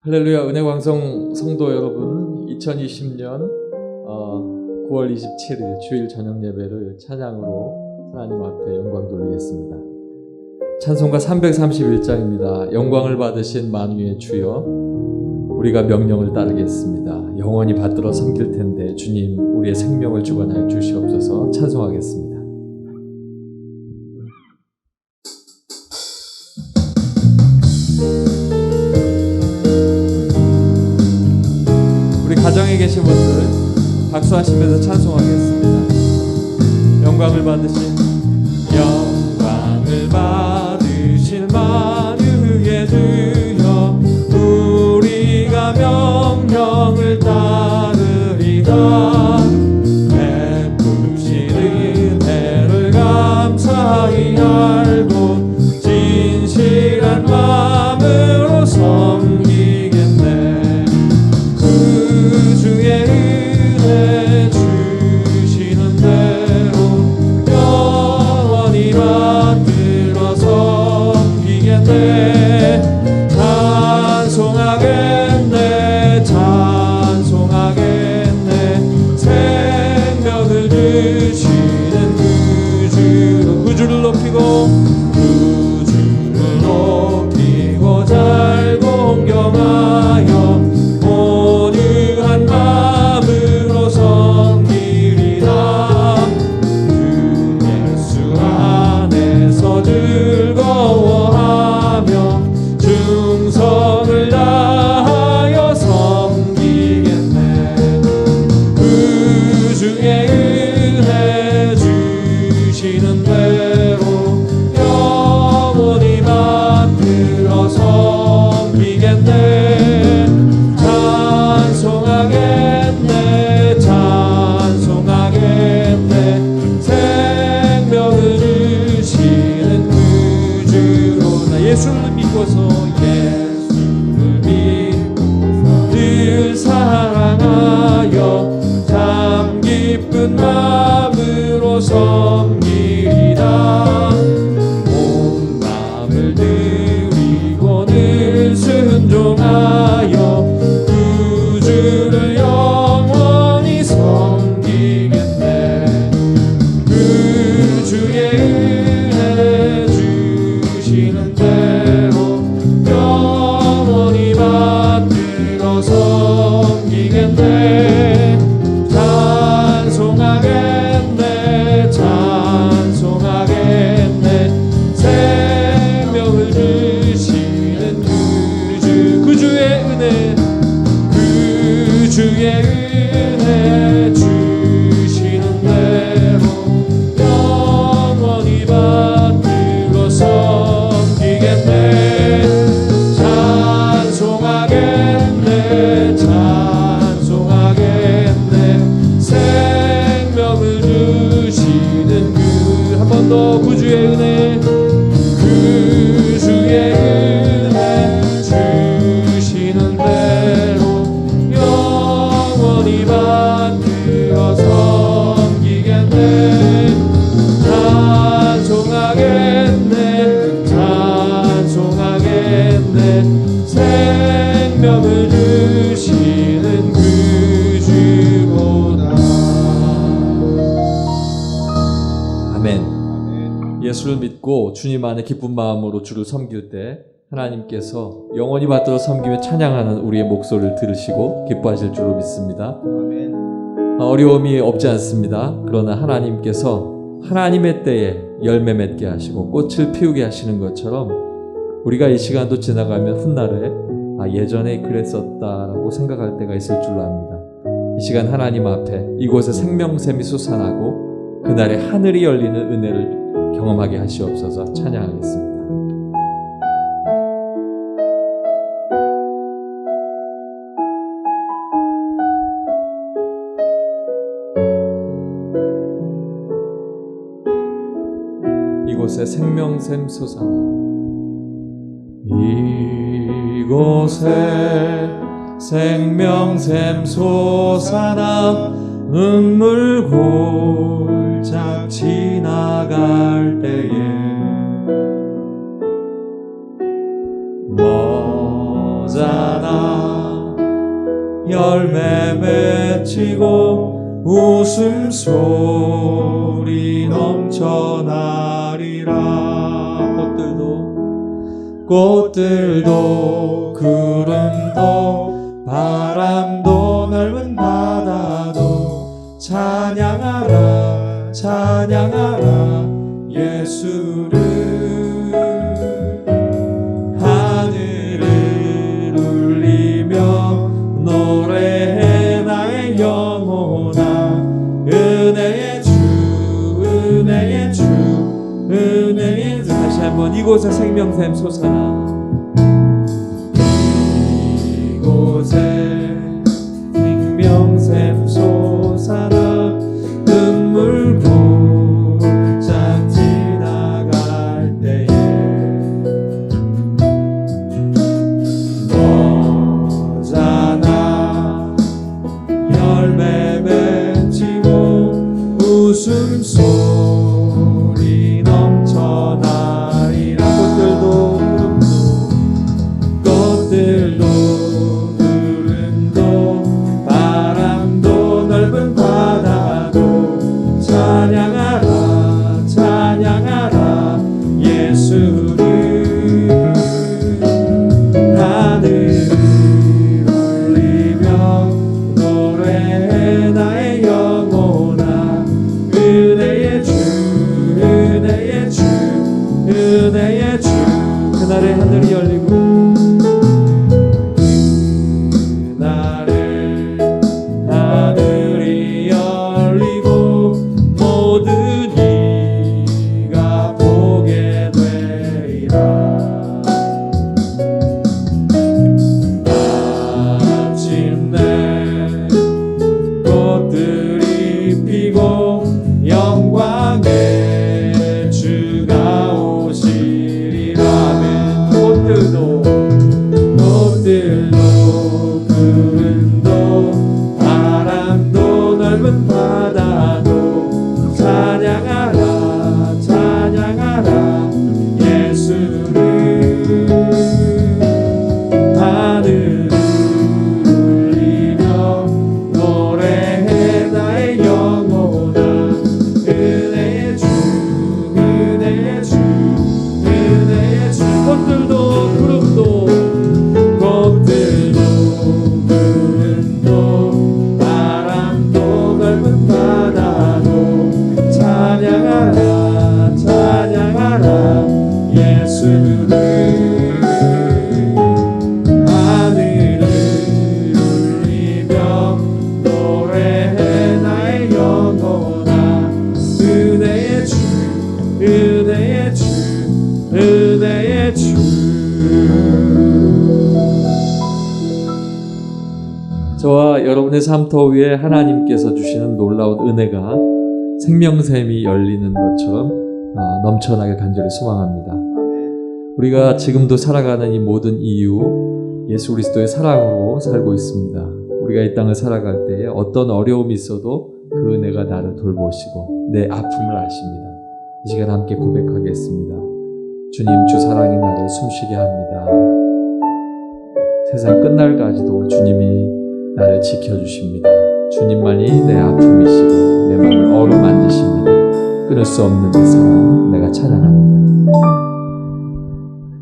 할렐루야. 은혜광성 성도 여러분, 2020년 9월 27일 주일 저녁 예배를 찬양으로 하나님 앞에 영광 돌리겠습니다. 찬송가 331장입니다. 영광을 받으신 만유의 주여, 우리가 명령을 따르겠습니다. 영원히 받들어 섬길 텐데 주님, 우리의 생명을 주관하여 주시옵소서. 찬송하겠습니다. 가정에 계신 분들 박수하시면서 찬송하겠습니다. 영광을 받으신 만유의 주여, 우리가 명령을 따르리다. 베푸신 은혜를 감사히 알고 진실한 마음으로 섬기겠네. 주의 은혜 주시는 대로 영원히 받들어 섬기겠네. 찬송하겠네, 찬송하겠네. 생명을 주시는 그 주를 높이고, 그 주를 높이고 잘 공경하여 마음으로 섬기리라. 주 예수 안에서 즐거워하며 충성을 다하여 섬기겠네. 그 주의 은혜 주시는 대로 영원히 받들어 섬기겠네. 찬송하겠네, 찬송하겠네. 생명을 주시는 그 주로 나 예수를 믿고서, 예수를 믿고서 늘 사랑하여 참 기쁜 마음으로 섬기리라. 온 마음을 드리고 늘 순종하여 주를 영원히 섬기겠네. 그 주의 은혜 주시는 대로 영원히 받들어 섬기겠네. 찬송하겠네, 찬송하겠네. 생명을 주시는 그 주의 은혜, 주의 은혜 주시는 대로 영원히 받들어 섬기겠네. 찬송하겠네, 찬송하겠네. 생명을 주시는 그 한 번 더 그 주의 은혜, 그 주의 은혜 주시는 대로 영원히 받들어 섬기겠네. 찬송하겠네, 찬송하겠네. 생명을 주시는 그 주보다. 아멘. 예수를 믿고 주님 안에 기쁜 마음으로 주를 섬길 때 하나님께서 영원히 받들어 섬기며 찬양하는 우리의 목소리를 들으시고 기뻐하실 줄로 믿습니다. 어려움이 없지 않습니다. 그러나 하나님께서 하나님의 때에 열매 맺게 하시고 꽃을 피우게 하시는 것처럼 우리가 이 시간도 지나가면 훗날에 예전에 그랬었다라고 생각할 때가 있을 줄로 압니다. 이 시간 하나님 앞에 이곳에 생명샘이 솟아나고 그날에 하늘이 열리는 은혜를 경험하게 하시옵소서. 찬양하겠습니다. 이곳에 생명샘 솟아나, 이곳에 생명샘 솟아나 눈물 골짝 지나갈 때에 호산나 열매 맺히고 웃음소리 넘쳐나리라. 꽃들도 구름도 바람도 넓은 바다도 찬양하라 찬양하라 예수를. 하늘을 울리며 노래해 나의 영혼아. 은혜의 주 은혜의 주 은혜의 주. 다시 한번 이곳에 생명샘 솟아나. 이곳에 생명샘 솟아나. 눈물 곧장 지나갈 때에 너잖아 열매 맺히고 웃음소리 넘쳐나리라. 꽃들도 구름도 바람도 넓은 바다도 찬양하라 찬양하라 예수를. 하늘을 울리며 노래해 나의 영혼아. 은혜의 주 은혜의 주 은혜의 주. 그날의 하늘이 열리고 하늘이 열리고 모든 이가 보게 되리라. 마침내 꽃들이 피고 영광의 주가 오시리라. 꽃들도 구름도 바람도 넓은 바다도 찬양하라 찬양하라 예수를. 하늘을 울리며 노래해 나의 영혼아. 은혜의 주 은혜의 주 은혜의 주. 꽃들도 구름도 구름도 바람도 넓은 바다도 찬양하라 찬양하라 예수를. 하늘을 울리며 노래해 나의 영혼아. 은혜의 주 은혜의 주 은혜의 주. 저와 여러분의 삶터 위에 하나님께서 주시는 놀라운 은혜가 생명샘이 열리는 것처럼 넘쳐나게 간절히 소망합니다. 우리가 지금도 살아가는 이 모든 이유 예수 그리스도의 사랑으로 살고 있습니다. 우리가 이 땅을 살아갈 때에 어떤 어려움이 있어도 그 은혜가 나를 돌보시고 내 아픔을 아십니다. 이 시간 함께 고백하겠습니다. 주님, 주 사랑이 나를 숨쉬게 합니다. 세상 끝날까지도 주님이 나를 지켜주십니다. 주님만이 내 아픔이시고 내 마음을 어루만지십니다. 끊을 수 없는 그 사랑 내가 찬양합니다.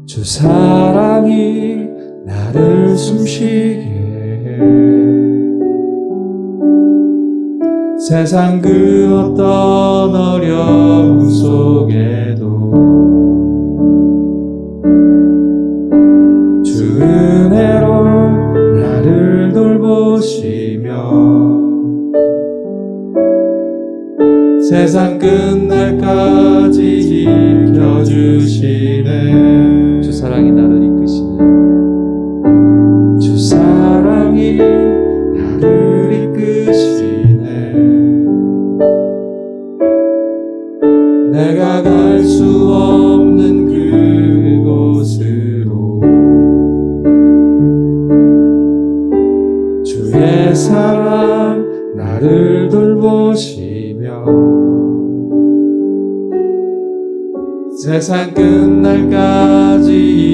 주 사랑이 나를 숨쉬게 해. 세상 그 어떤 어려움 속에도 주 은혜로 나를 돌보시며 세상 끝날까지 지켜주시네. 주 사랑이 나를 이끄시네. 주 사랑이 나를 이끄시네. 내가 갈 수 없는 그곳으로 주의 사랑 나를 돌보시며 세상 끝날까지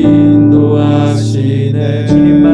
인도하시네. 주님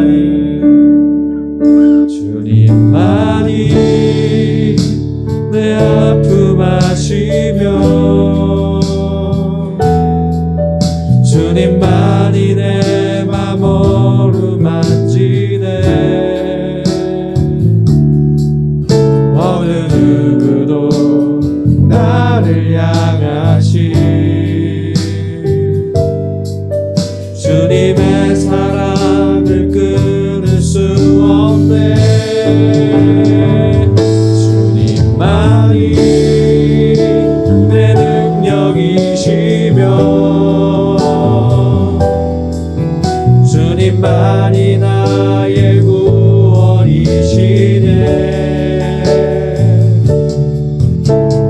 주님만이 나의 구원이시네.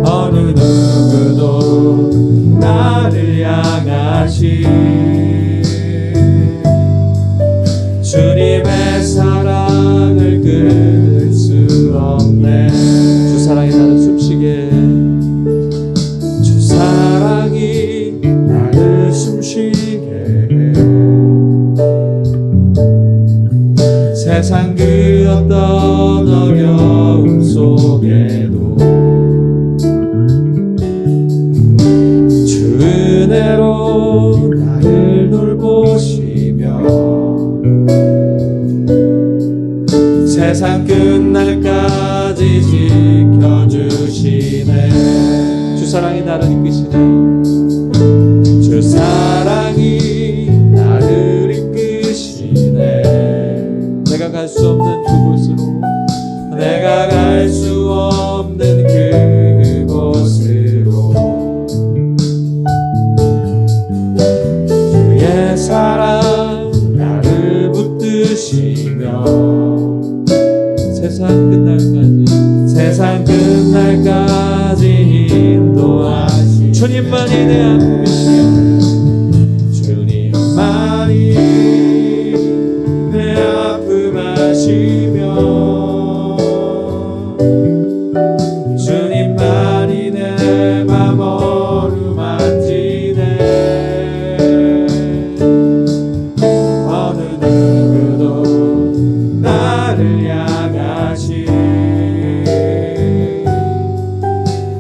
어느 누구도 나를 향하시 주님의 사랑을 끊을 수 없네. 주 사랑이 나를 숨쉬게, 주 사랑이 나를 숨쉬게 해. 세상 그 어떤 어려움 속에도 주 은혜로 나를 돌보시며 세상 끝날까지 지켜주시네. 주 사랑이 나를 이끄시네. 주 사랑이 나를 이끄시네. 내가 갈 수 없는 그곳으로, 내가 갈 수 없는 그곳으로 주의 사랑 나를 붙드시며 세상 끝날까지 인도하시 주님만이 내 아픔이시여. 주님만이 내 아픔 아시며 주님만이 내 맘 어루만지네. 어느 누구도 나를 향하시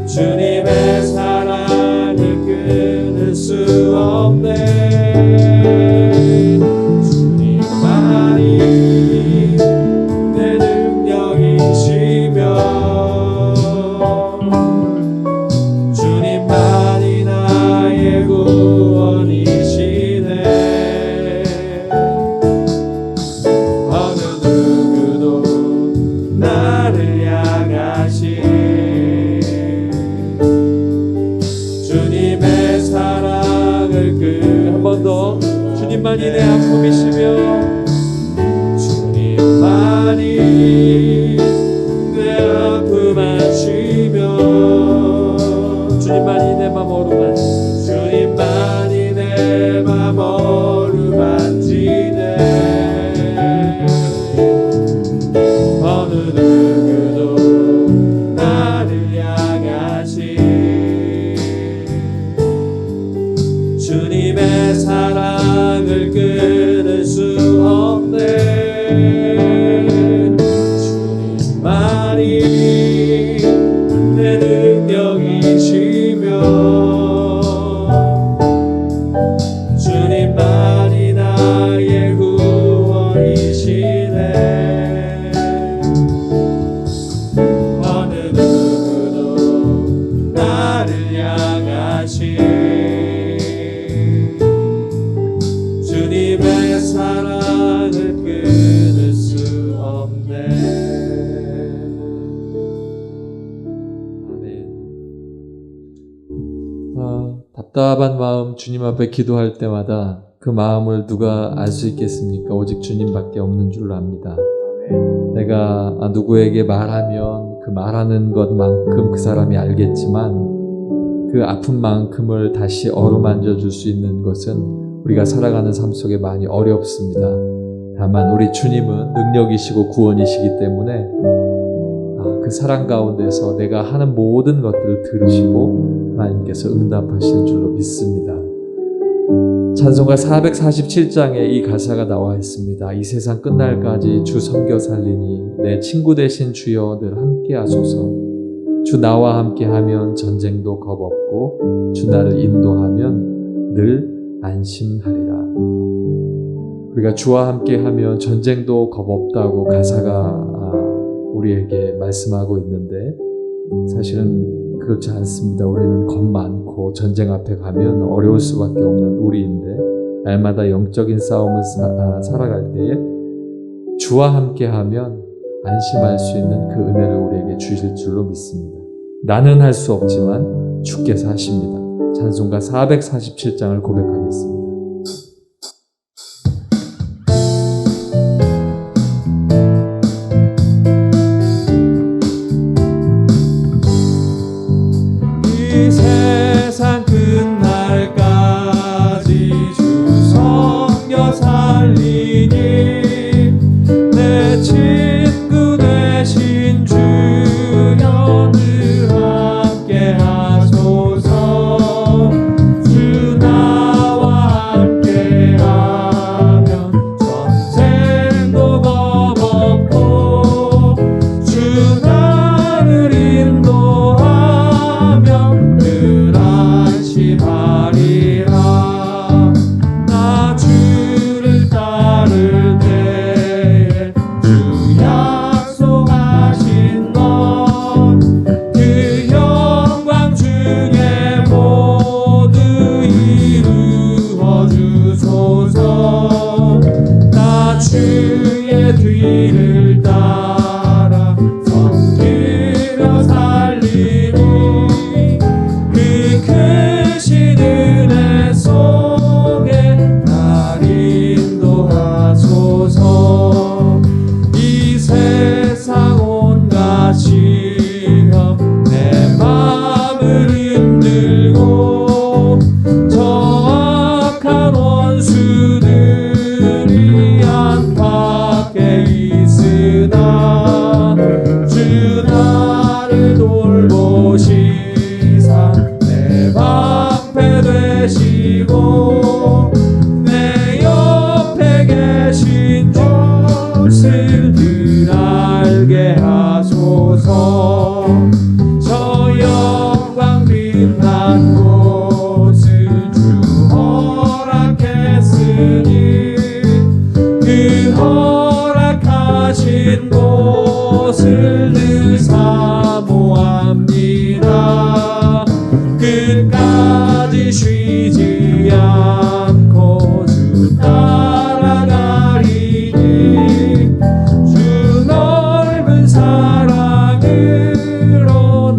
주님의 사랑을 끊을 수 없네. 주님만이 내 능력이시며 주님만이 나의 구원이시네. 어느 누구도 나를 향하시 주님의 사랑을 한 번 더. 주님만이 내 아픔이시며 주님만이 내 아픔 아시며 주님만이 내 맘 어루만지네. 주님만이 내 맘 어루만지네. 어느 누구도 나를 향하시 주님의 사랑을 끊을 수 없네. 주님만이 내 능력이시며 주님만이 나의 구원이시네. 어느 누구도 나를 향하시 주님의 사랑을 끊을 수 없네. 아멘. 답답한 마음 주님 앞에 기도할 때마다 그 마음을 누가 알 수 있겠습니까? 오직 주님밖에 없는 줄 압니다. 내가 누구에게 말하면 그 말하는 것만큼 그 사람이 알겠지만 그 아픔만큼을 다시 어루만져 줄 수 있는 것은 우리가 살아가는 삶 속에 많이 어렵습니다. 다만 우리 주님은 능력이시고 구원이시기 때문에 그 사랑 가운데서 내가 하는 모든 것들을 들으시고 하나님께서 응답하실 줄로 믿습니다. 찬송가 447장에 이 가사가 나와 있습니다. 이 세상 끝날까지 주 섬겨 살리니 내 친구 되신 주여 늘 함께 하소서. 주 나와 함께 하면 전쟁도 겁없고 주 나를 인도하면 늘 안심하리라. 우리가 주와 함께 하면 전쟁도 겁없다고 가사가 우리에게 말씀하고 있는데 사실은 그렇지 않습니다. 우리는 겁 많고 전쟁 앞에 가면 어려울 수밖에 없는 우리인데 날마다 영적인 싸움을 살아갈 때에 주와 함께 하면 안심할 수 있는 그 은혜를 우리에게 주실 줄로 믿습니다. 나는 할 수 없지만 주께서 하십니다. 찬송가 447장을 고백하겠습니다. 주의 뒤를 따라 섬기며 살리니 그 크신 은혜 속에 날 인도하소서. 이 세상 온갖 시험 내 맘을 흔들고 저 악한 원수들이 안팎에 있으나 주 나를 돌보시사 내 방패 되시고 내 옆에 계신 것을 늘 알게 하소서. 저 영광 빛난 곳을 주 허락했으니 그 허락하신 곳을 늘 사모합니다. 끝까지 쉬지 않고 주 따라가리니 주 넓은 사랑으로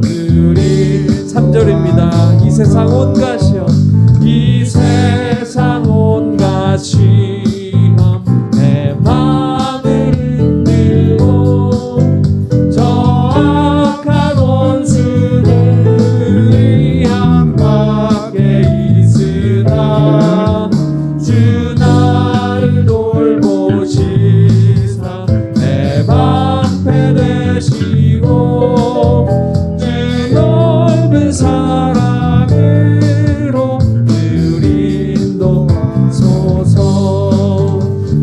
누리. 3절입니다. 이 세상 온갖이여 이 세상 온갖 시험 내 맘을 흔들고 저 악한 원수들이 안팎에 있으나 주 나를 돌보시사 내 방패 되시고 주 넓은 사랑으로 늘 인도하소서.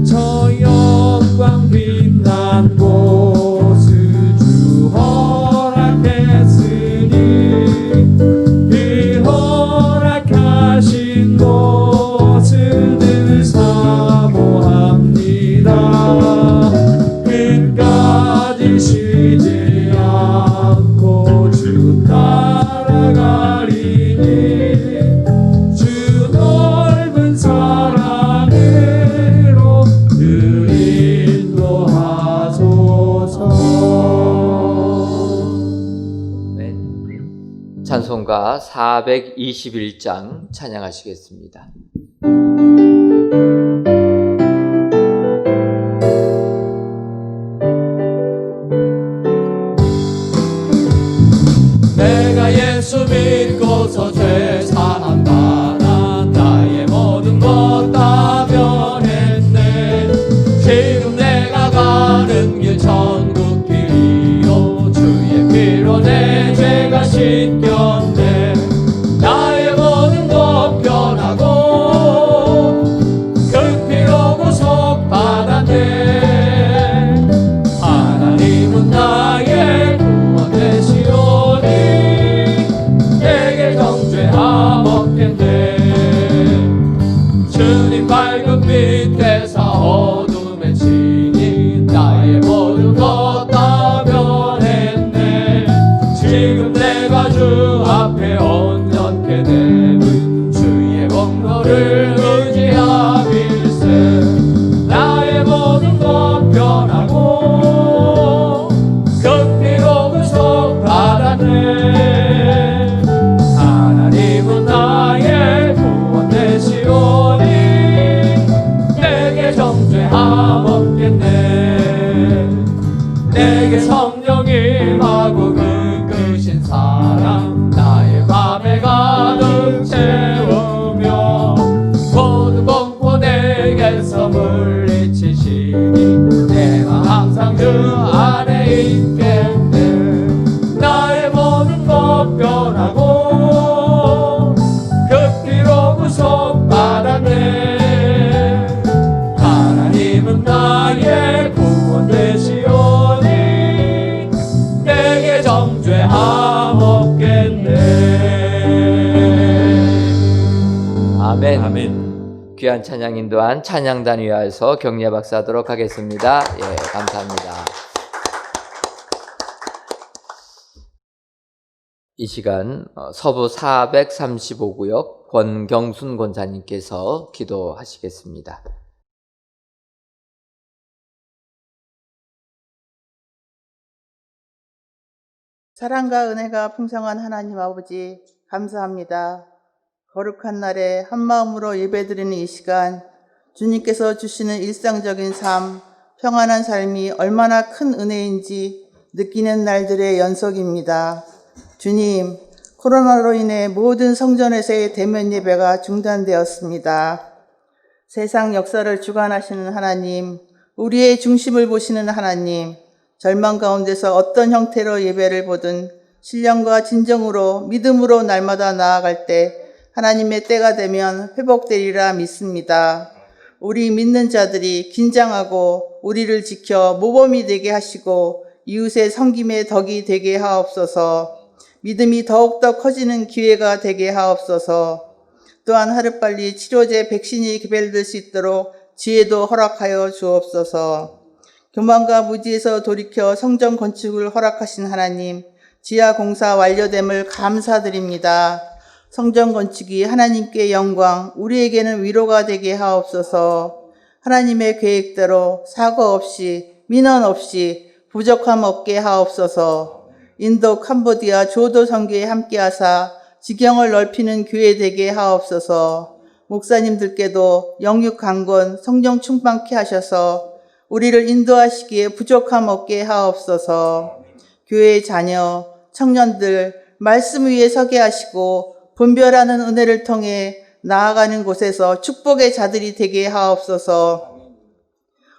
저 영광 빛난 곳을 주 허락했으니 그 허락하신 곳을 늘 사모합니다. 끝까지 쉬지 않고 주 따라가리니 주 넓은 사랑으로 늘 인도하소서. 네. 찬송가 421장 찬양하시겠습니다. 내가 예수 믿고서 죄 사함 받아 나의 모든 것 다 변했네. 지금 내가 가는 길 천국 길이요 주의 피로 내 죄가 씻겼네. 나의 모든 것 변하고 그 피로 구속받았네. 하나님은 나의 구원 되시오니 내게 정죄함 없겠네. 주님 밝은 빛에서 어둠에 치니 나의 모든 것 다 변했네. 지금 내가 주 앞에 온전케 되면 주의 공로를 의지하길세. 나의 모든 것 변하고 그 피로 구속받았네. 하나님은 나의 구원 되시오니 내게 정죄함 없겠네. 내게 성령 임하고 그 크신 사랑 나의 맘에 가득 채우며 모든 공포 내게서 물리치시니 내가 항상 주 안에 있겠네. 나의 모든 것 변하고 그 피로 구속받았네. 하나님은 나의 구원 되시오니 내게 정죄함 없겠네. 아멘. 아멘. 귀한 찬양 인도한 찬양단 위하여서 격려 박수하도록 하겠습니다. 예, 감사합니다. 이 시간 서부 435구역 권경순 권사님께서 기도하시겠습니다. 사랑과 은혜가 풍성한 하나님 아버지, 감사합니다. 거룩한 날에 한마음으로 예배드리는 이 시간, 주님께서 주시는 일상적인 삶, 평안한 삶이 얼마나 큰 은혜인지 느끼는 날들의 연속입니다. 주님, 코로나로 인해 모든 성전에서의 대면 예배가 중단되었습니다. 세상 역사를 주관하시는 하나님, 우리의 중심을 보시는 하나님, 절망 가운데서 어떤 형태로 예배를 보든 신령과 진정으로 믿음으로 날마다 나아갈 때 하나님의 때가 되면 회복되리라 믿습니다. 우리 믿는 자들이 긴장하고 우리를 지켜 모범이 되게 하시고 이웃의 섬김의 덕이 되게 하옵소서. 믿음이 더욱더 커지는 기회가 되게 하옵소서. 또한 하루빨리 치료제 백신이 개발될 수 있도록 지혜도 허락하여 주옵소서. 교만과 무지에서 돌이켜 성전 건축을 허락하신 하나님, 지하 공사 완료됨을 감사드립니다. 성전 건축이 하나님께 영광, 우리에게는 위로가 되게 하옵소서. 하나님의 계획대로 사고 없이, 민원 없이, 부족함 없게 하옵소서. 인도, 캄보디아, 조도 선교에 함께하사 지경을 넓히는 교회 되게 하옵소서. 목사님들께도 영육 강권, 성령 충만케 하셔서 우리를 인도하시기에 부족함 없게 하옵소서. 교회의 자녀, 청년들 말씀 위에 서게 하시고 분별하는 은혜를 통해 나아가는 곳에서 축복의 자들이 되게 하옵소서.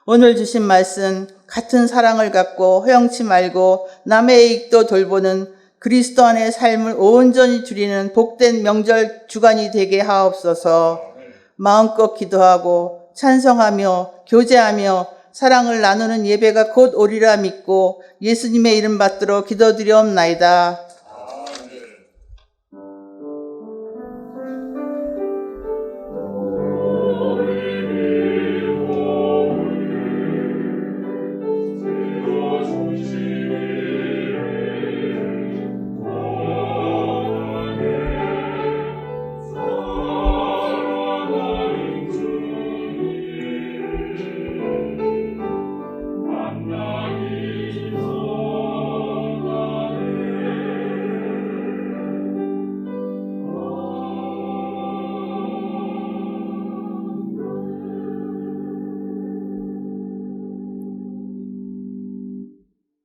오늘 주신 말씀, 같은 사랑을 갖고 허영치 말고 남의 이익도 돌보는 그리스도 안의 삶을 온전히 누리는 복된 명절 주간이 되게 하옵소서. 마음껏 기도하고 찬송하며 교제하며 사랑을 나누는 예배가 곧 오리라 믿고 예수님의 이름 받들어 기도드리옵나이다.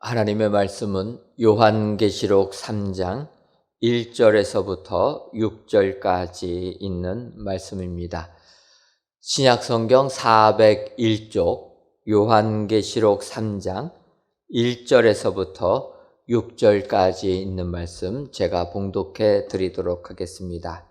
하나님의 말씀은 요한계시록 3장 1절에서부터 6절까지 있는 말씀입니다. 신약성경 401쪽 요한계시록 3장 1절에서부터 6절까지 있는 말씀 제가 봉독해 드리도록 하겠습니다.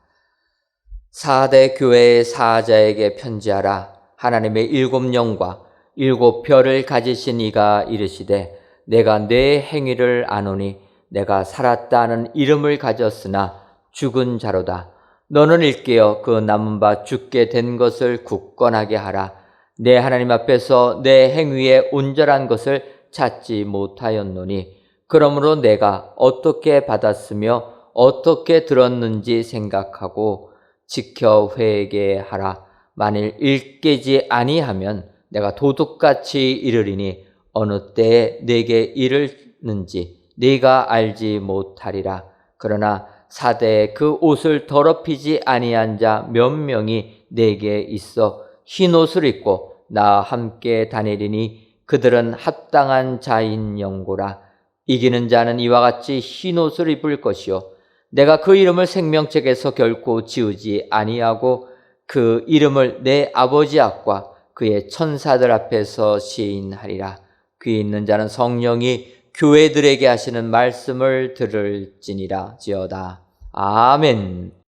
4대 교회의 사자에게 편지하라. 하나님의 7영과 7별을 가지신 이가 이르시되 내가 내 행위를 아노니 내가 살았다는 이름을 가졌으나 죽은 자로다. 너는 일깨어 그 남은 바 죽게 된 것을 굳건하게 하라. 내 하나님 앞에서 내 행위에 온전한 것을 찾지 못하였노니 그러므로 내가 어떻게 받았으며 어떻게 들었는지 생각하고 지켜 회개하라. 만일 일깨지 아니하면 내가 도둑같이 이르리니 어느 때에 내게 이르는지 네가 알지 못하리라. 그러나 사대에 그 옷을 더럽히지 아니한 자 몇 명이 내게 있어 흰 옷을 입고 나와 함께 다니리니 그들은 합당한 자인 영고라. 이기는 자는 이와 같이 흰 옷을 입을 것이요 내가 그 이름을 생명책에서 결코 지우지 아니하고 그 이름을 내 아버지 앞과 그의 천사들 앞에서 시인하리라. 귀 있는 자는 성령이 교회들에게 하시는 말씀을 들을지니라 지어다. 아멘.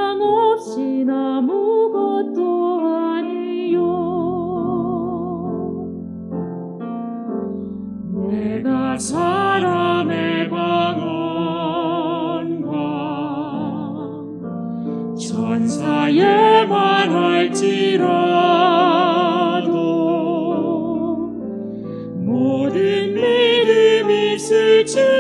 사랑 없인 아무것도 아니요. 내가 사람의 방언과 천사의 말할지라도 모든 믿음이 있을지라도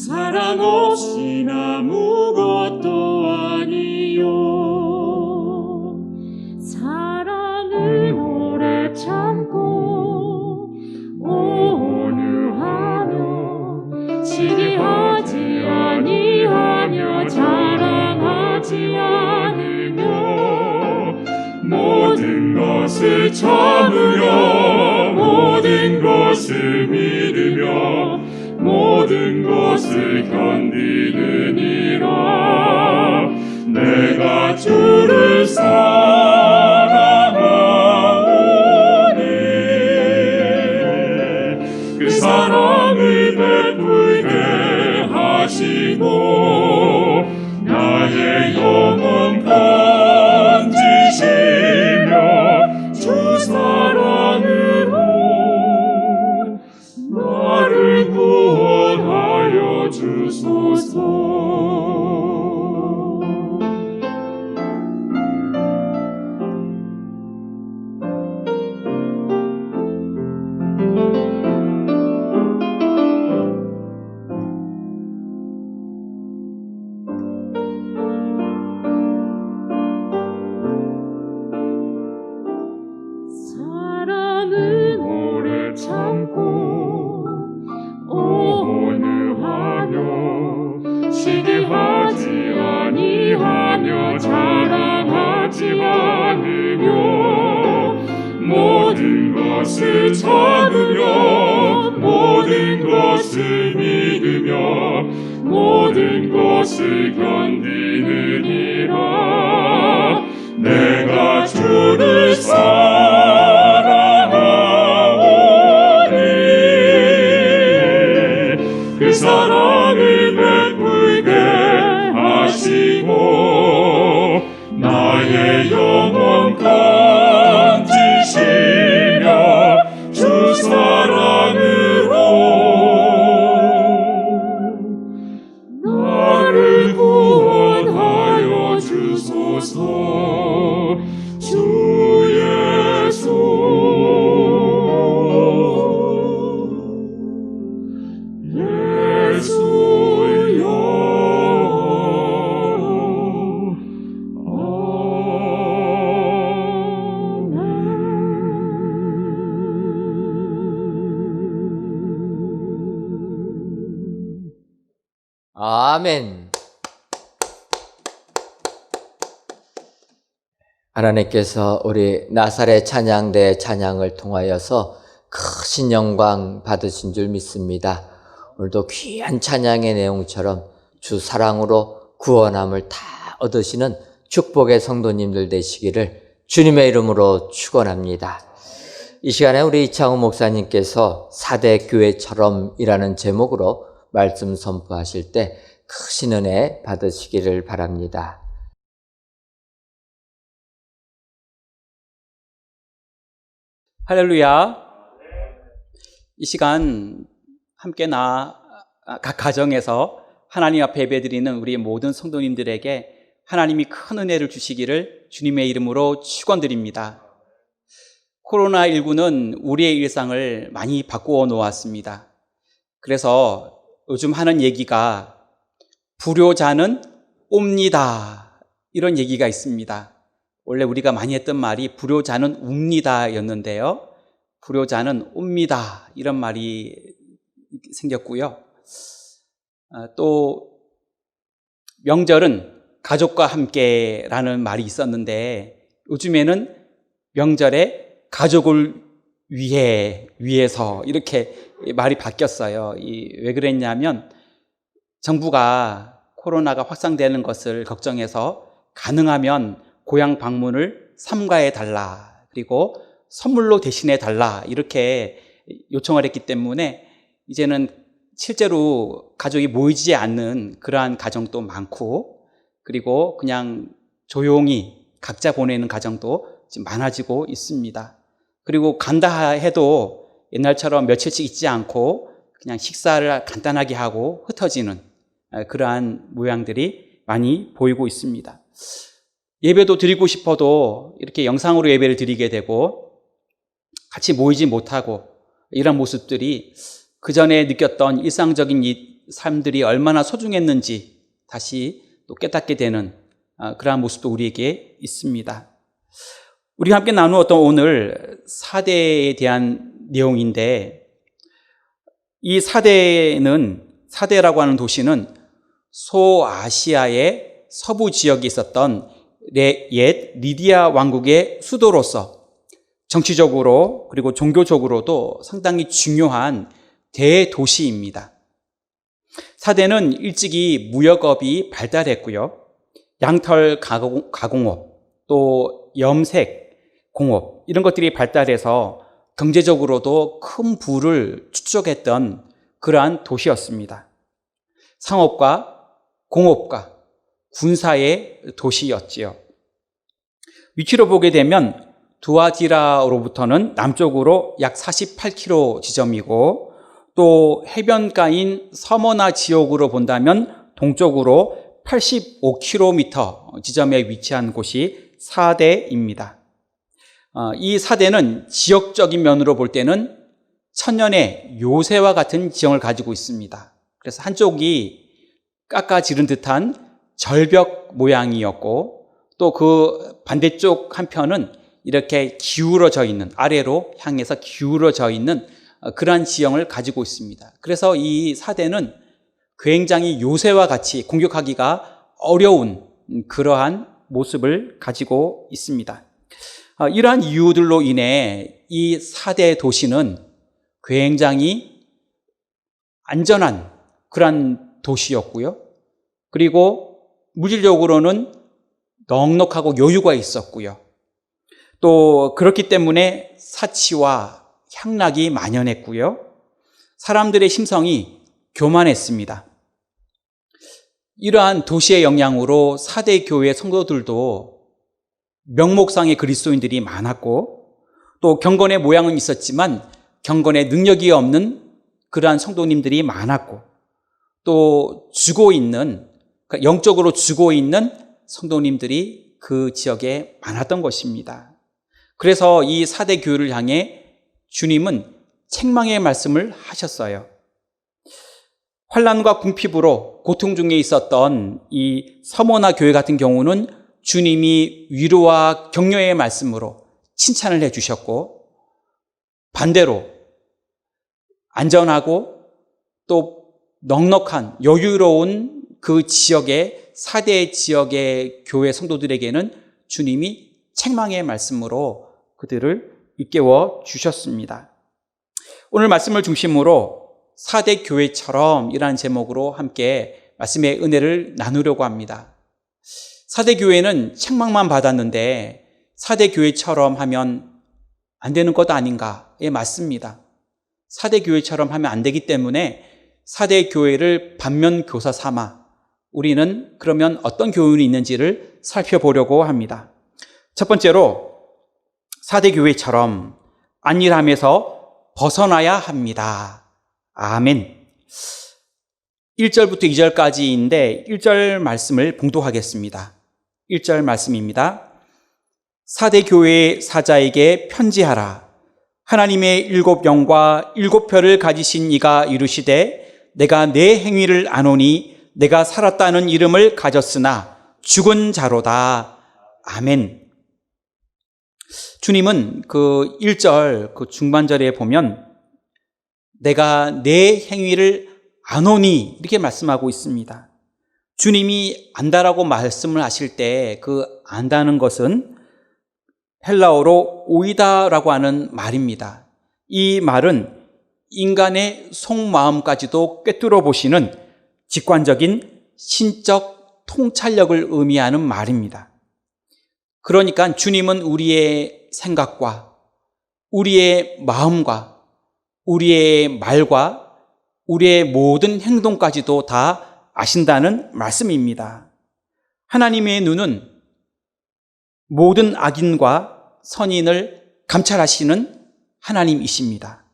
사랑 없인 아무것도 아니요. 사랑은 오래 참고 온유하며 시기하지 아니하며 자랑하지 않으며 모든 것을 참으며 모든 것을 믿으며 모든 것을 견디느니라. 내가 주를 사랑하오니 그 사랑을 베풀게 하시고 나의 영혼 건지시며 주 사랑으로 나를 구원하여 주소서. 사랑은 오래 참고 온유하며 시기하지 아니하며 자랑하지 않으며 모든 것을 참으며 모든 것을 믿으며 모든 것을 견디느니라. 내가 주를 사랑하오니 그 사랑을 베풀게 하시고 나의 영혼 건지시며 주 사랑으로 나를 구원하여 주소서. 주 예수 예수여 아멘. 하나님께서 우리 나사렛 찬양대 찬양을 통하여서 크신 영광 받으신 줄 믿습니다. 오늘도 귀한 찬양의 내용처럼 주 사랑으로 구원함을 다 얻으시는 축복의 성도님들 되시기를 주님의 이름으로 축원합니다. 이 시간에 우리 이창호 목사님께서 4대 교회처럼이라는 제목으로 말씀 선포하실 때 크신 은혜 받으시기를 바랍니다. 할렐루야. 이 시간 함께 각 가정에서 하나님 앞에 예배드리는 우리 모든 성도님들에게 하나님이 큰 은혜를 주시기를 주님의 이름으로 축원드립니다. 코로나19는 우리의 일상을 많이 바꾸어 놓았습니다. 그래서 요즘 하는 얘기가 불효자는 옵니다, 이런 얘기가 있습니다. 원래 우리가 많이 했던 말이 불효자는 웁니다 였는데요, 불효자는 옵니다, 이런 말이 생겼고요. 또 명절은 가족과 함께라는 말이 있었는데 요즘에는 명절에 가족을 위해서 이렇게 말이 바뀌었어요. 왜 그랬냐면 정부가 코로나가 확산되는 것을 걱정해서 가능하면 고향 방문을 삼가해 달라, 그리고 선물로 대신해 달라, 이렇게 요청을 했기 때문에 이제는 실제로 가족이 모이지 않는 그러한 가정도 많고, 그리고 그냥 조용히 각자 보내는 가정도 지금 많아지고 있습니다. 그리고 간다 해도 옛날처럼 며칠씩 있지 않고 그냥 식사를 간단하게 하고 흩어지는 그러한 모양들이 많이 보이고 있습니다. 예배도 드리고 싶어도 이렇게 영상으로 예배를 드리게 되고 같이 모이지 못하고, 이런 모습들이 그 전에 느꼈던 일상적인 이 삶들이 얼마나 소중했는지 다시 또 깨닫게 되는 그러한 모습도 우리에게 있습니다. 우리가 함께 나누었던 오늘 사대에 대한 내용인데, 이 사대라고 하는 도시는 소아시아의 서부 지역에 있었던 옛 리디아 왕국의 수도로서 정치적으로 그리고 종교적으로도 상당히 중요한 대도시입니다. 사대는 일찍이 무역업이 발달했고요. 양털 가공업, 또 염색 공업, 이런 것들이 발달해서 경제적으로도 큰 부를 축적했던 그러한 도시였습니다. 상업과 공업과 군사의 도시였지요. 위치로 보게 되면 두아디라로부터는 남쪽으로 약 48km 지점이고, 또 해변가인 서머나 지역으로 본다면 동쪽으로 85km 지점에 위치한 곳이 사대입니다. 이 사대는 지역적인 면으로 볼 때는 천년의 요새와 같은 지형을 가지고 있습니다. 그래서 한쪽이 깎아지른 듯한 절벽 모양이었고, 또 그 반대쪽 한편은 이렇게 기울어져 있는, 아래로 향해서 기울어져 있는 그러한 지형을 가지고 있습니다. 그래서 이 사대는 굉장히 요새와 같이 공격하기가 어려운 그러한 모습을 가지고 있습니다. 이러한 이유들로 인해 이 사대 도시는 굉장히 안전한 그러한 도시였고요. 그리고 물질적으로는 넉넉하고 여유가 있었고요. 또 그렇기 때문에 사치와 향락이 만연했고요. 사람들의 심성이 교만했습니다. 이러한 도시의 영향으로 사대 교회 성도들도 명목상의 그리스도인들이 많았고, 또 경건의 모양은 있었지만 경건의 능력이 없는 그러한 성도님들이 많았고, 또 영적으로 죽어 있는 성도님들이 그 지역에 많았던 것입니다. 그래서 이 사대 교회를 향해 주님은 책망의 말씀을 하셨어요. 환난과 궁핍으로 고통 중에 있었던 이 서머나 교회 같은 경우는 주님이 위로와 격려의 말씀으로 칭찬을 해주셨고, 반대로 안전하고 또 넉넉한 여유로운 그 지역의 사대 지역의 교회 성도들에게는 주님이 책망의 말씀으로 그들을 일깨워 주셨습니다. 오늘 말씀을 중심으로 사대 교회처럼 이라는 제목으로 함께 말씀의 은혜를 나누려고 합니다. 사대 교회는 책망만 받았는데 사대 교회처럼 하면 안 되는 것 아닌가? 예, 맞습니다. 사대 교회처럼 하면 안 되기 때문에 사대 교회를 반면교사 삼아 우리는 그러면 어떤 교훈이 있는지를 살펴보려고 합니다. 첫 번째로 사대 교회처럼 안일함에서 벗어나야 합니다. 아멘. 1절부터 2절까지인데 1절 말씀을 봉독하겠습니다. 1절 말씀입니다. 사대 교회 사자에게 편지하라. 하나님의 7영과 7표를 가지신 이가 이르시되 내가 내 행위를 아노니 내가 살았다는 이름을 가졌으나 죽은 자로다. 아멘. 주님은 그 1절 그 중반절에 보면 내가 내 행위를 아노니 이렇게 말씀하고 있습니다. 주님이 안다라고 말씀을 하실 때 그 안다는 것은 헬라어로 오이다라고 하는 말입니다. 이 말은 인간의 속마음까지도 꿰뚫어 보시는 직관적인 신적 통찰력을 의미하는 말입니다. 그러니까 주님은 우리의 생각과 우리의 마음과 우리의 말과 우리의 모든 행동까지도 다 아신다는 말씀입니다. 하나님의 눈은 모든 악인과 선인을 감찰하시는 하나님이십니다.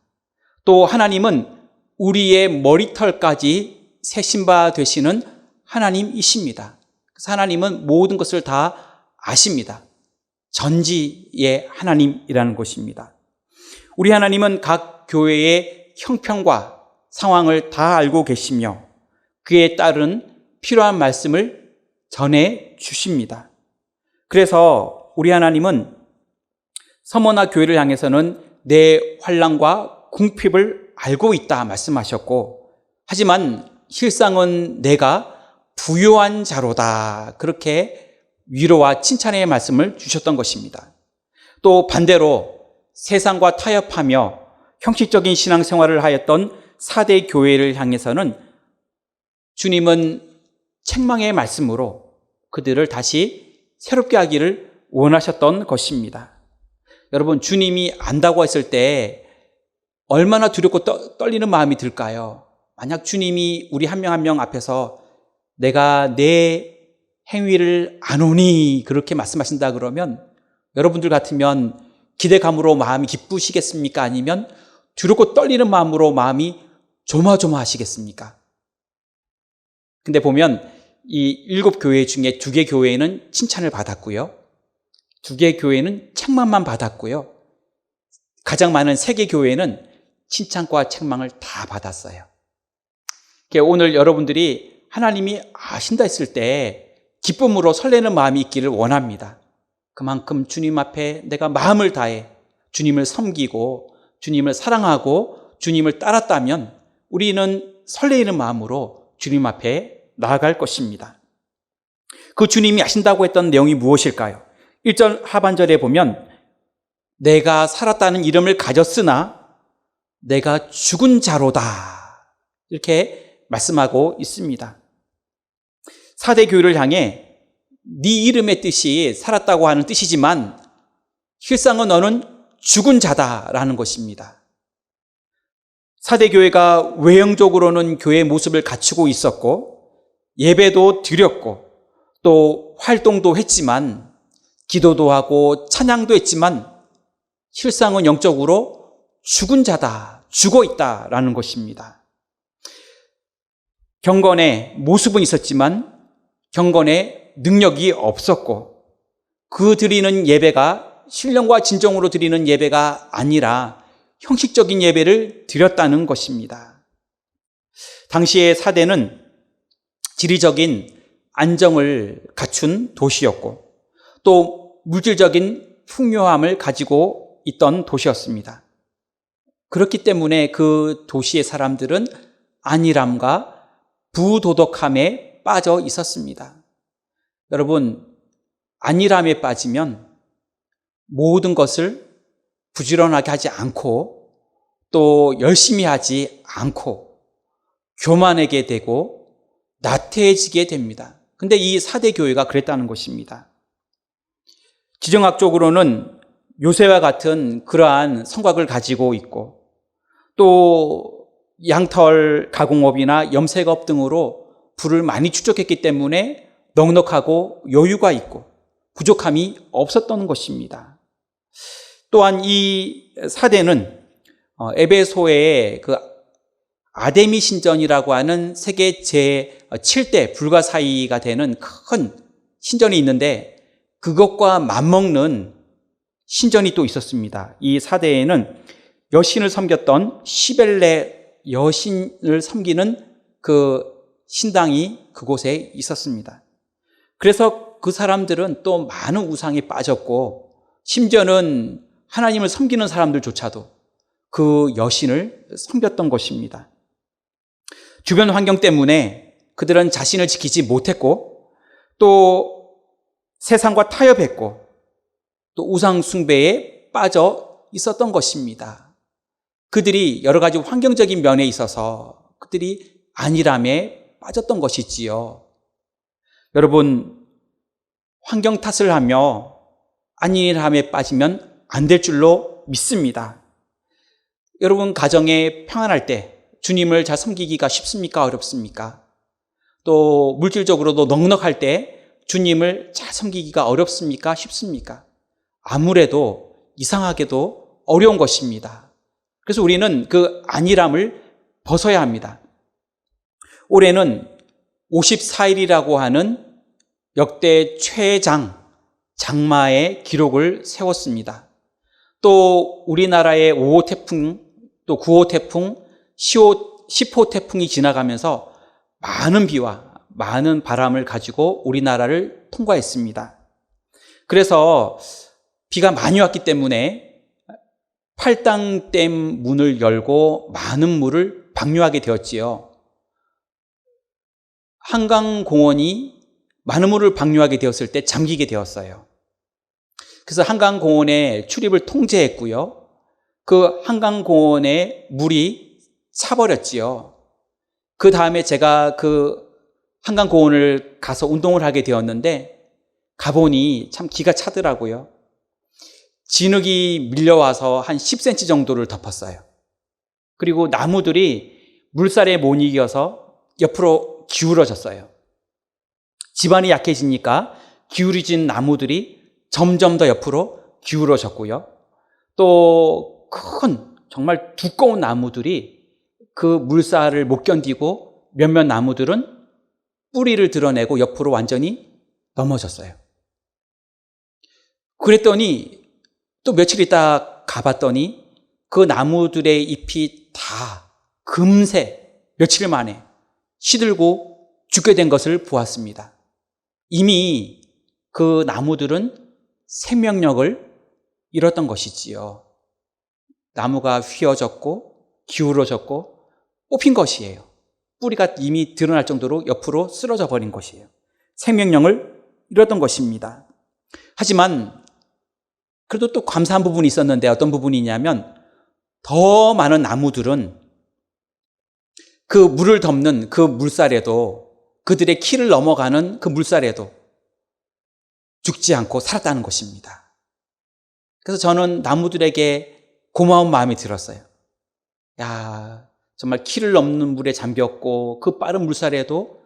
또 하나님은 우리의 머리털까지 세신 바 되시는 하나님이십니다. 그래서 하나님은 모든 것을 다 아십니다. 전지의 하나님이라는 것입니다. 우리 하나님은 각 교회의 형편과 상황을 다 알고 계시며 그에 따른 필요한 말씀을 전해 주십니다. 그래서 우리 하나님은 서머나 교회를 향해서는 내 환난과 궁핍을 알고 있다 말씀하셨고, 하지만 실상은 내가 부요한 자로다, 그렇게 위로와 칭찬의 말씀을 주셨던 것입니다. 또 반대로 세상과 타협하며 형식적인 신앙생활을 하였던 사대 교회를 향해서는 주님은 책망의 말씀으로 그들을 다시 새롭게 하기를 원하셨던 것입니다. 여러분, 주님이 안다고 했을 때 얼마나 두렵고 떨리는 마음이 들까요? 만약 주님이 우리 한 명 한 명 앞에서 내가 내 행위를 아노니 그렇게 말씀하신다 그러면 여러분들 같으면 기대감으로 마음이 기쁘시겠습니까? 아니면 두렵고 떨리는 마음으로 마음이 조마조마하시겠습니까? 근데 보면 이 7교회 중에 2개 교회는 칭찬을 받았고요, 2개 교회는 책망만 받았고요, 가장 많은 3개 교회는 칭찬과 책망을 다 받았어요. 오늘 여러분들이 하나님이 아신다 했을 때 기쁨으로 설레는 마음이 있기를 원합니다. 그만큼 주님 앞에 내가 마음을 다해 주님을 섬기고 주님을 사랑하고 주님을 따랐다면 우리는 설레이는 마음으로 주님 앞에 나아갈 것입니다. 그 주님이 아신다고 했던 내용이 무엇일까요? 1절 하반절에 보면 내가 살았다는 이름을 가졌으나 내가 죽은 자로다, 이렇게 말씀하고 있습니다. 사대 교회를 향해 네 이름의 뜻이 살았다고 하는 뜻이지만 실상은 너는 죽은 자다라는 것입니다. 사대 교회가 외형적으로는 교회의 모습을 갖추고 있었고 예배도 드렸고 또 활동도 했지만 기도도 하고 찬양도 했지만 실상은 영적으로 죽은 자다, 죽어 있다라는 것입니다. 경건의 모습은 있었지만 경건의 능력이 없었고 그 드리는 예배가 신령과 진정으로 드리는 예배가 아니라 형식적인 예배를 드렸다는 것입니다. 당시의 사대는 지리적인 안정을 갖춘 도시였고 또 물질적인 풍요함을 가지고 있던 도시였습니다. 그렇기 때문에 그 도시의 사람들은 안일함과 부도덕함에 빠져 있었습니다. 여러분, 안일함에 빠지면 모든 것을 부지런하게 하지 않고 또 열심히 하지 않고 교만하게 되고 나태해지게 됩니다. 근데 이 사대 교회가 그랬다는 것입니다. 지정학적으로는 요새와 같은 그러한 성곽을 가지고 있고 또 양털 가공업이나 염색업 등으로 부를 많이 축적했기 때문에 넉넉하고 여유가 있고 부족함이 없었던 것입니다. 또한 이 사대는 에베소의 그 아데미 신전이라고 하는 세계 제7대 불가사의가 되는 큰 신전이 있는데 그것과 맞먹는 신전이 또 있었습니다. 이 사대에는 여신을 섬겼던 시벨레 여신을 섬기는 그 신당이 그곳에 있었습니다. 그래서 그 사람들은 또 많은 우상에 빠졌고 심지어는 하나님을 섬기는 사람들조차도 그 여신을 섬겼던 것입니다. 주변 환경 때문에 그들은 자신을 지키지 못했고 또 세상과 타협했고 또 우상 숭배에 빠져 있었던 것입니다. 그들이 여러 가지 환경적인 면에 있어서 그들이 안일함에 빠졌던 것이지요. 여러분, 환경 탓을 하며 안일함에 빠지면 안 될 줄로 믿습니다. 여러분, 가정에 평안할 때 주님을 잘 섬기기가 쉽습니까? 어렵습니까? 또 물질적으로도 넉넉할 때 주님을 잘 섬기기가 어렵습니까? 쉽습니까? 아무래도 이상하게도 어려운 것입니다. 그래서 우리는 그 안일함을 벗어야 합니다. 올해는 54일이라고 하는 역대 장마의 기록을 세웠습니다. 또 우리나라의 5호 태풍, 또 9호 태풍, 10호 태풍이 지나가면서 많은 비와 많은 바람을 가지고 우리나라를 통과했습니다. 그래서 비가 많이 왔기 때문에 팔당댐 문을 열고 많은 물을 방류하게 되었지요. 한강공원이 많은 물을 방류하게 되었을 때 잠기게 되었어요. 그래서 한강공원의 출입을 통제했고요. 그 한강공원에 물이 차버렸지요. 그 다음에 제가 그 한강공원을 가서 운동을 하게 되었는데 가보니 참 기가 차더라고요. 진흙이 밀려와서 한 10cm 정도를 덮었어요. 그리고 나무들이 물살에 못 이겨서 옆으로 기울어졌어요. 지반이 약해지니까 기울어진 나무들이 점점 더 옆으로 기울어졌고요. 또 큰 정말 두꺼운 나무들이 그 물살을 못 견디고 몇몇 나무들은 뿌리를 드러내고 옆으로 완전히 넘어졌어요. 그랬더니 또 며칠 있다 가봤더니 그 나무들의 잎이 다 금세 며칠 만에 시들고 죽게 된 것을 보았습니다. 이미 그 나무들은 생명력을 잃었던 것이지요. 나무가 휘어졌고 기울어졌고 뽑힌 것이에요. 뿌리가 이미 드러날 정도로 옆으로 쓰러져 버린 것이에요. 생명력을 잃었던 것입니다. 하지만 그래도 또 감사한 부분이 있었는데 어떤 부분이냐면 더 많은 나무들은 그 물을 덮는 그 물살에도 그들의 키를 넘어가는 그 물살에도 죽지 않고 살았다는 것입니다. 그래서 저는 나무들에게 고마운 마음이 들었어요. 야, 정말 키를 넘는 물에 잠겼고 그 빠른 물살에도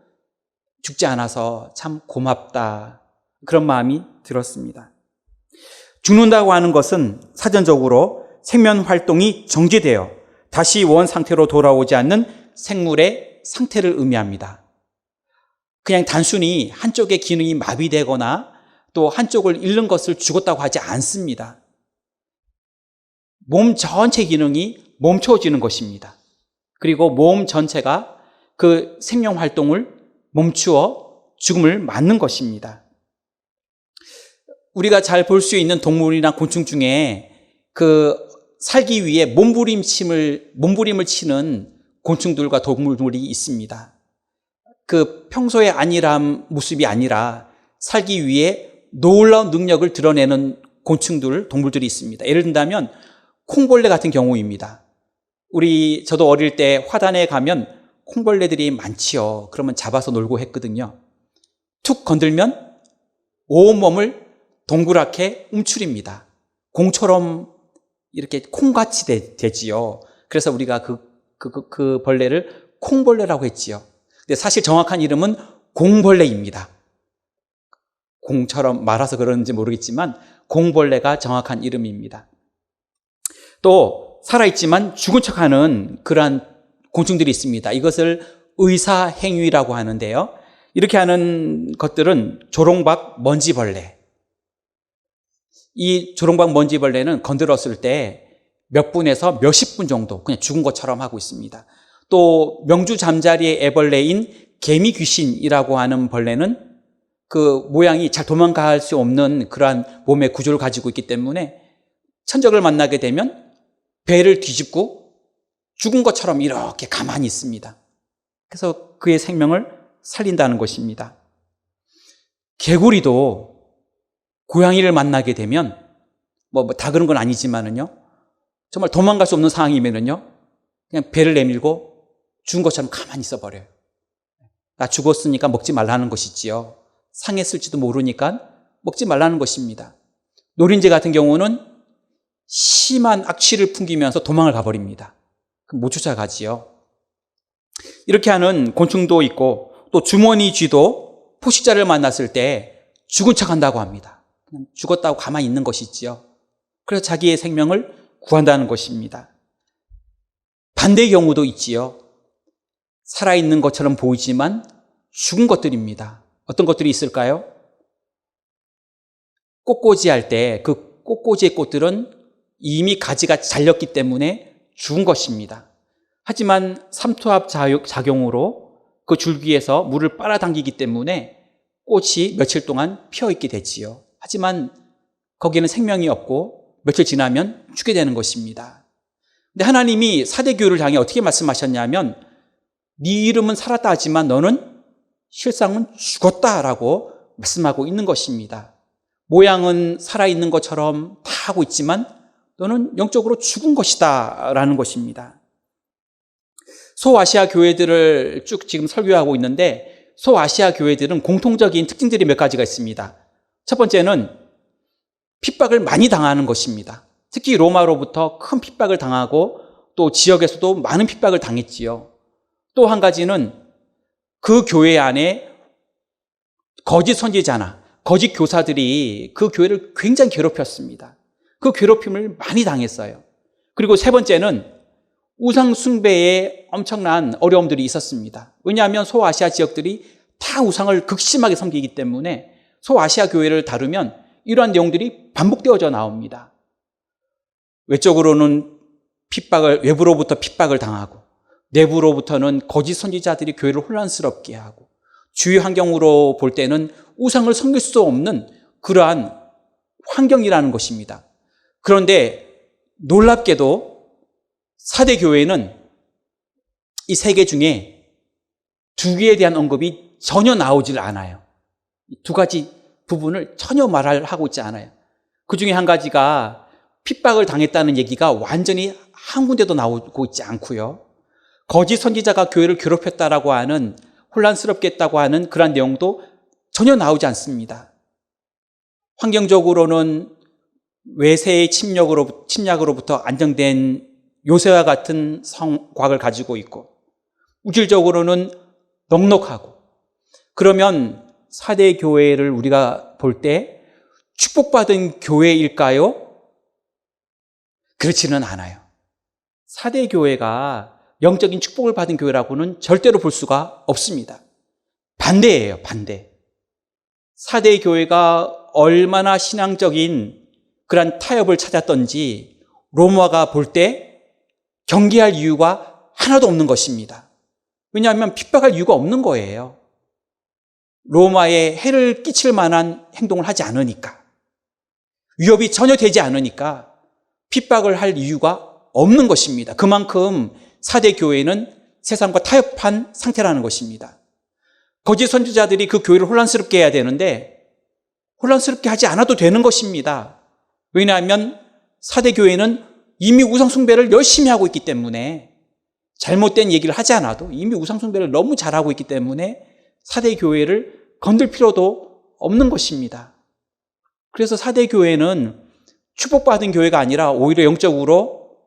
죽지 않아서 참 고맙다. 그런 마음이 들었습니다. 죽는다고 하는 것은 사전적으로 생명 활동이 정지되어 다시 원 상태로 돌아오지 않는 생물의 상태를 의미합니다. 그냥 단순히 한쪽의 기능이 마비되거나 또 한쪽을 잃는 것을 죽었다고 하지 않습니다. 몸 전체 기능이 멈춰지는 것입니다. 그리고 몸 전체가 그 생명 활동을 멈추어 죽음을 맞는 것입니다. 우리가 잘 볼 수 있는 동물이나 곤충 중에 그 살기 위해 몸부림을 치는 곤충들과 동물들이 있습니다. 그 평소의 안일한 모습이 아니라 살기 위해 놀라운 능력을 드러내는 곤충들, 동물들이 있습니다. 예를 든다면 콩벌레 같은 경우입니다. 저도 어릴 때 화단에 가면 콩벌레들이 많지요. 그러면 잡아서 놀고 했거든요. 툭 건들면 온몸을 동그랗게 움츠립니다. 공처럼 이렇게 콩같이 되지요. 그래서 우리가 그 벌레를 콩벌레라고 했지요. 근데 사실 정확한 이름은 공벌레입니다. 공처럼 말아서 그러는지 모르겠지만 공벌레가 정확한 이름입니다. 또 살아있지만 죽은 척하는 그러한 곤충들이 있습니다. 이것을 의사행위라고 하는데요. 이렇게 하는 것들은 조롱박 먼지벌레. 이 조롱박 먼지벌레는 건드렸을 때 몇 분에서 몇십 분 정도 그냥 죽은 것처럼 하고 있습니다. 또 명주 잠자리의 애벌레인 개미귀신이라고 하는 벌레는 그 모양이 잘 도망갈 수 없는 그러한 몸의 구조를 가지고 있기 때문에 천적을 만나게 되면 배를 뒤집고 죽은 것처럼 이렇게 가만히 있습니다. 그래서 그의 생명을 살린다는 것입니다. 개구리도 고양이를 만나게 되면 다 그런 건 아니지만은요, 정말 도망갈 수 없는 상황이면은요, 그냥 배를 내밀고 죽은 것처럼 가만히 있어버려요. 나 죽었으니까 먹지 말라는 것이지요. 상했을지도 모르니까 먹지 말라는 것입니다. 노린재 같은 경우는 심한 악취를 풍기면서 도망을 가버립니다. 그럼 못 쫓아가지요. 이렇게 하는 곤충도 있고 또 주머니 쥐도 포식자를 만났을 때 죽은 척한다고 합니다. 그냥 죽었다고 가만히 있는 것이지요. 그래서 자기의 생명을 구한다는 것입니다. 반대의 경우도 있지요. 살아있는 것처럼 보이지만 죽은 것들입니다. 어떤 것들이 있을까요? 꽃꽂이 할 때 그 꽃꽂이의 꽃들은 이미 가지가 잘렸기 때문에 죽은 것입니다. 하지만 삼투압 작용으로 그 줄기에서 물을 빨아당기기 때문에 꽃이 며칠 동안 피어있게 되지요. 하지만 거기에는 생명이 없고 며칠 지나면 죽게 되는 것입니다. 근데 하나님이 사대교회를 향해 어떻게 말씀하셨냐면 네 이름은 살았다 하지만 너는 실상은 죽었다라고 말씀하고 있는 것입니다. 모양은 살아있는 것처럼 다 하고 있지만 너는 영적으로 죽은 것이다 라는 것입니다. 소아시아 교회들을 쭉 지금 설교하고 있는데 소아시아 교회들은 공통적인 특징들이 몇 가지가 있습니다. 첫 번째는 핍박을 많이 당하는 것입니다. 특히 로마로부터 큰 핍박을 당하고 또 지역에서도 많은 핍박을 당했지요. 또 한 가지는 그 교회 안에 거짓 선지자나 거짓 교사들이 그 교회를 굉장히 괴롭혔습니다. 그 괴롭힘을 많이 당했어요. 그리고 세 번째는 우상 숭배에 엄청난 어려움들이 있었습니다. 왜냐하면 소아시아 지역들이 다 우상을 극심하게 섬기기 때문에 소아시아 교회를 다루면 이러한 내용들이 반복되어져 나옵니다. 외적으로는 외부로부터 핍박을 당하고 내부로부터는 거짓 선지자들이 교회를 혼란스럽게 하고 주위 환경으로 볼 때는 우상을 섬길 수 없는 그러한 환경이라는 것입니다. 그런데 놀랍게도 사대 교회는 이 세 개 중에 두 개에 대한 언급이 전혀 나오질 않아요. 두 가지 부분을 전혀 말하고 있지 않아요. 그 중에 한 가지가 핍박을 당했다는 얘기가 완전히 한 군데도 나오고 있지 않고요. 거짓 선지자가 교회를 괴롭혔다라고 하는 혼란스럽게 했다고 하는 그런 내용도 전혀 나오지 않습니다. 환경적으로는 외세의 침략으로부터 안정된 요새와 같은 성곽을 가지고 있고 물질적으로는 넉넉하고 그러면 사대 교회를 우리가 볼 때 축복받은 교회일까요? 그렇지는 않아요. 사대 교회가 영적인 축복을 받은 교회라고는 절대로 볼 수가 없습니다. 반대예요, 반대. 사대 교회가 얼마나 신앙적인 그런 타협을 찾았던지 로마가 볼 때 경계할 이유가 하나도 없는 것입니다. 왜냐하면 핍박할 이유가 없는 거예요. 로마에 해를 끼칠 만한 행동을 하지 않으니까. 위협이 전혀 되지 않으니까 핍박을 할 이유가 없는 것입니다. 그만큼 사대 교회는 세상과 타협한 상태라는 것입니다. 거짓 선지자들이 그 교회를 혼란스럽게 해야 되는데 혼란스럽게 하지 않아도 되는 것입니다. 왜냐하면 사대 교회는 이미 우상 숭배를 열심히 하고 있기 때문에 잘못된 얘기를 하지 않아도 이미 우상 숭배를 너무 잘하고 있기 때문에 사대 교회를 건들 필요도 없는 것입니다. 그래서 사대 교회는 축복받은 교회가 아니라 오히려 영적으로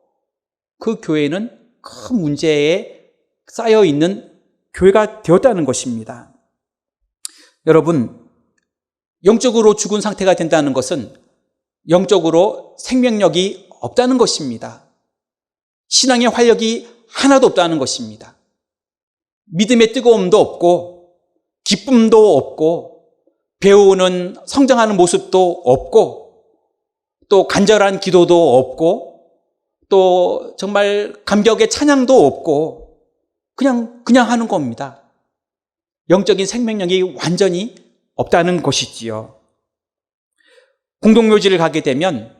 그 교회는 큰 문제에 쌓여 있는 교회가 되었다는 것입니다. 여러분, 영적으로 죽은 상태가 된다는 것은 영적으로 생명력이 없다는 것입니다. 신앙의 활력이 하나도 없다는 것입니다. 믿음의 뜨거움도 없고 기쁨도 없고 배우는 성장하는 모습도 없고 또 간절한 기도도 없고 또 정말 감격의 찬양도 없고 그냥 하는 겁니다. 영적인 생명력이 완전히 없다는 것이지요. 공동묘지를 가게 되면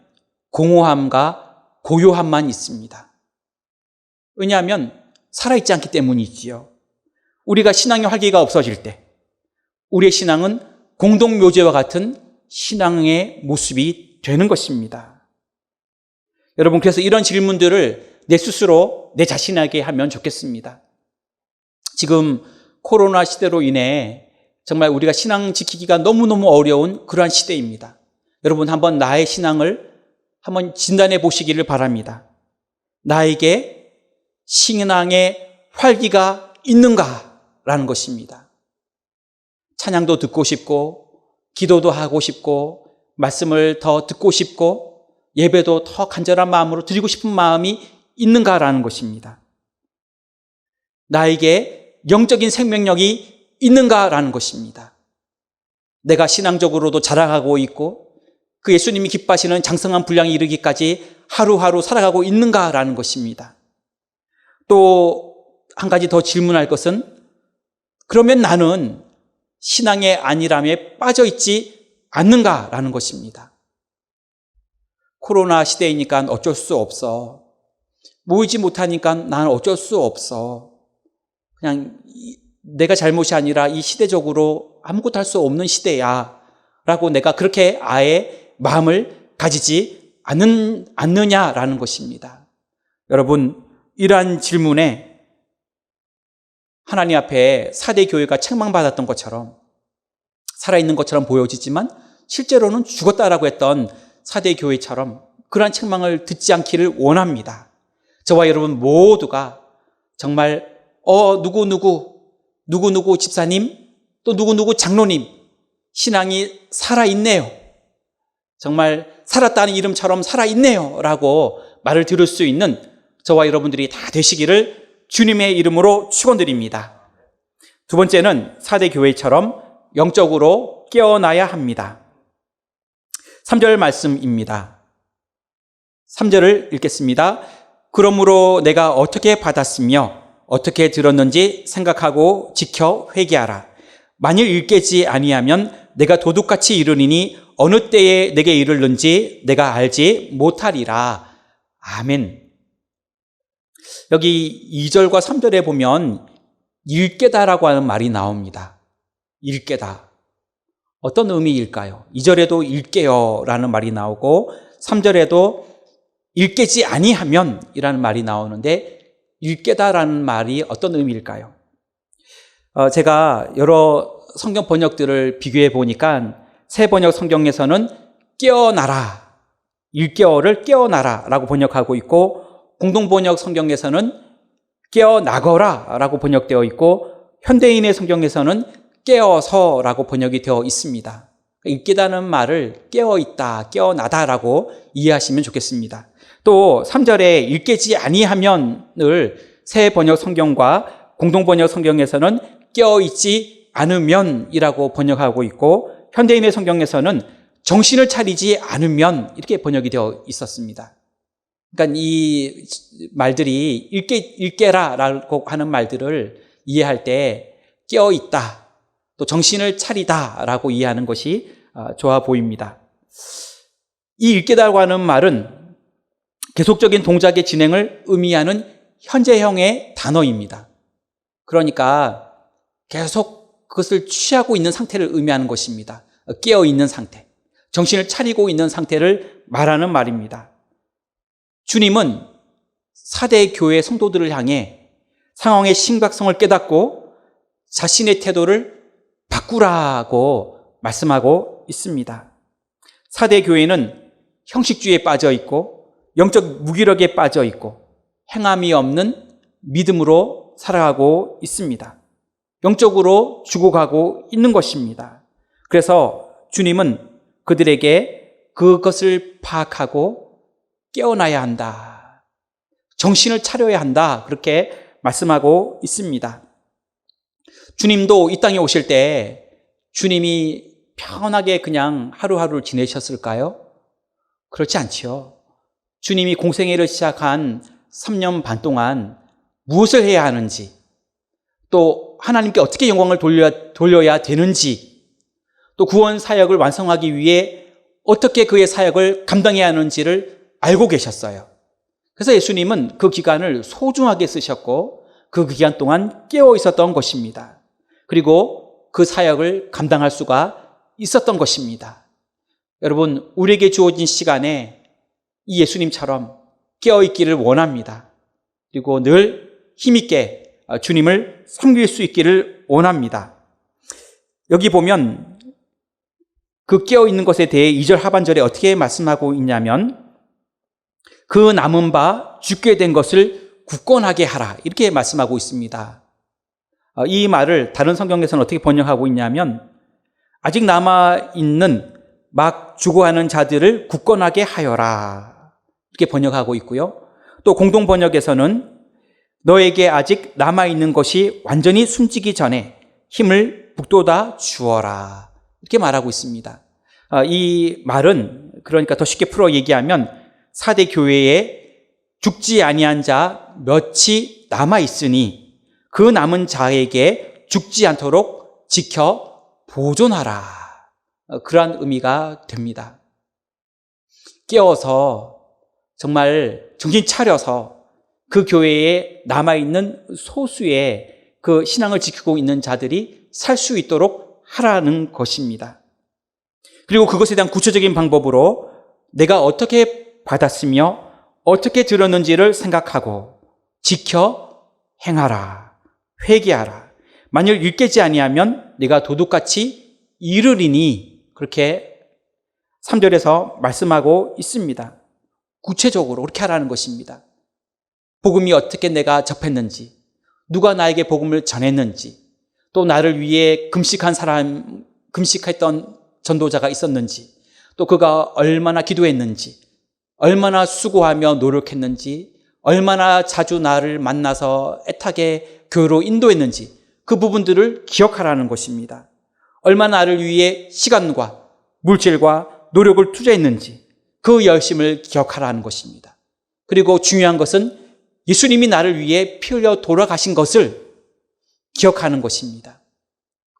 공허함과 고요함만 있습니다. 왜냐하면 살아있지 않기 때문이지요. 우리가 신앙의 활기가 없어질 때 우리의 신앙은 공동묘지와 같은 신앙의 모습이 되는 것입니다. 여러분, 그래서 이런 질문들을 내 스스로 내 자신에게 하면 좋겠습니다. 지금 코로나 시대로 인해 정말 우리가 신앙 지키기가 너무너무 어려운 그러한 시대입니다. 여러분, 한번 나의 신앙을 한번 진단해 보시기를 바랍니다. 나에게 신앙의 활기가 있는가라는 것입니다. 찬양도 듣고 싶고, 기도도 하고 싶고, 말씀을 더 듣고 싶고, 예배도 더 간절한 마음으로 드리고 싶은 마음이 있는가라는 것입니다. 나에게 영적인 생명력이 있는가라는 것입니다. 내가 신앙적으로도 자라가고 있고, 그 예수님이 기뻐하시는 장성한 분량에 이르기까지 하루하루 살아가고 있는가라는 것입니다. 또 한 가지 더 질문할 것은, 그러면 나는 신앙의 안일함에 빠져 있지 않는가라는 것입니다. 코로나 시대이니까 어쩔 수 없어. 모이지 못하니까 나는 어쩔 수 없어. 그냥 내가 잘못이 아니라 이 시대적으로 아무것도 할 수 없는 시대야 라고 내가 그렇게 아예 마음을 가지지 않느냐라는 것입니다. 여러분, 이러한 질문에 하나님 앞에 사대 교회가 책망받았던 것처럼, 살아있는 것처럼 보여지지만 실제로는 죽었다라고 했던 사대 교회처럼 그러한 책망을 듣지 않기를 원합니다. 저와 여러분 모두가 정말 누구누구 집사님, 또 누구누구 장로님 신앙이 살아있네요, 정말 살았다는 이름처럼 살아있네요 라고 말을 들을 수 있는 저와 여러분들이 다 되시기를 주님의 이름으로 축원드립니다. 두 번째는 사대 교회처럼 영적으로 깨어나야 합니다. 3절 말씀입니다. 3절을 읽겠습니다. 그러므로 내가 어떻게 받았으며 어떻게 들었는지 생각하고 지켜 회개하라. 만일 읽겠지 아니하면 내가 도둑같이 이르리니 어느 때에 내게 이르는지 내가 알지 못하리라. 아멘. 여기 2절과 3절에 보면 읽게다라고 하는 말이 나옵니다. 읽게다. 어떤 의미일까요? 2절에도 읽게요 라는 말이 나오고 3절에도 읽겠지 아니하면 이라는 말이 나오는데, 읽게다라는 말이 어떤 의미일까요? 제가 여러 성경 번역들을 비교해 보니까 새 번역 성경에서는 깨어나라, 읽게어를 깨어나라 라고 번역하고 있고, 공동번역 성경에서는 깨어나거라 라고 번역되어 있고, 현대인의 성경에서는 깨어서 라고 번역이 되어 있습니다. 읽게다는 말을 깨어있다, 깨어나다라고 이해하시면 좋겠습니다. 또 3절에 읽겠지 아니하면을 새 번역 성경과 공동번역 성경에서는 깨어있지 않으면이라고 번역하고 있고, 현대인의 성경에서는 정신을 차리지 않으면 이렇게 번역이 되어 있었습니다. 그러니까 이 말들이 읽게라라고 하는 말들을 이해할 때 깨어있다, 또 정신을 차리다라고 이해하는 것이 좋아 보입니다. 이 읽게다라고 하는 말은 계속적인 동작의 진행을 의미하는 현재형의 단어입니다. 그러니까 계속 그것을 취하고 있는 상태를 의미하는 것입니다. 깨어있는 상태, 정신을 차리고 있는 상태를 말하는 말입니다. 주님은 사대 교회 성도들을 향해 상황의 심각성을 깨닫고 자신의 태도를 바꾸라고 말씀하고 있습니다. 사대 교회는 형식주의에 빠져 있고 영적 무기력에 빠져 있고 행함이 없는 믿음으로 살아가고 있습니다. 영적으로 죽어가고 있는 것입니다. 그래서 주님은 그들에게 그것을 파악하고 깨어나야 한다, 정신을 차려야 한다, 그렇게 말씀하고 있습니다. 주님도 이 땅에 오실 때 주님이 편하게 그냥 하루하루를 지내셨을까요? 그렇지 않지요. 주님이 공생애를 시작한 3년 반 동안 무엇을 해야 하는지, 또 하나님께 어떻게 영광을 돌려야 되는지, 또 구원 사역을 완성하기 위해 어떻게 그의 사역을 감당해야 하는지를 알고 계셨어요. 그래서 예수님은 그 기간을 소중하게 쓰셨고 그 기간 동안 깨어 있었던 것입니다. 그리고 그 사역을 감당할 수가 있었던 것입니다. 여러분, 우리에게 주어진 시간에 이 예수님처럼 깨어 있기를 원합니다. 그리고 늘 힘있게 주님을 섬길 수 있기를 원합니다. 여기 보면 그 깨어 있는 것에 대해 2절 하반절에 어떻게 말씀하고 있냐면, 그 남은 바 죽게 된 것을 굳건하게 하라, 이렇게 말씀하고 있습니다. 이 말을 다른 성경에서는 어떻게 번역하고 있냐면 아직 남아있는 막 죽어가는 자들을 굳건하게 하여라 이렇게 번역하고 있고요. 또 공동 번역에서는 너에게 아직 남아있는 것이 완전히 숨지기 전에 힘을 북돋아 주어라 이렇게 말하고 있습니다. 이 말은 그러니까 더 쉽게 풀어 얘기하면 사대 교회에 죽지 아니한 자 몇이 남아있으니 그 남은 자에게 죽지 않도록 지켜 보존하라. 그러한 의미가 됩니다. 깨어서 정말 정신 차려서 그 교회에 남아있는 소수의 그 신앙을 지키고 있는 자들이 살 수 있도록 하라는 것입니다. 그리고 그것에 대한 구체적인 방법으로 내가 어떻게 받았으며 어떻게 들었는지를 생각하고 지켜 행하라. 회개하라. 만일 율깨지 아니하면 내가 도둑같이 이르리니 그렇게 3절에서 말씀하고 있습니다. 구체적으로 그렇게 하라는 것입니다. 복음이 어떻게 내가 접했는지, 누가 나에게 복음을 전했는지, 또 나를 위해 금식했던 전도자가 있었는지, 또 그가 얼마나 기도했는지, 얼마나 수고하며 노력했는지, 얼마나 자주 나를 만나서 애타게 교회로 인도했는지 그 부분들을 기억하라는 것입니다. 얼마나 나를 위해 시간과 물질과 노력을 투자했는지 그 열심을 기억하라는 것입니다. 그리고 중요한 것은 예수님이 나를 위해 피 흘려 돌아가신 것을 기억하는 것입니다.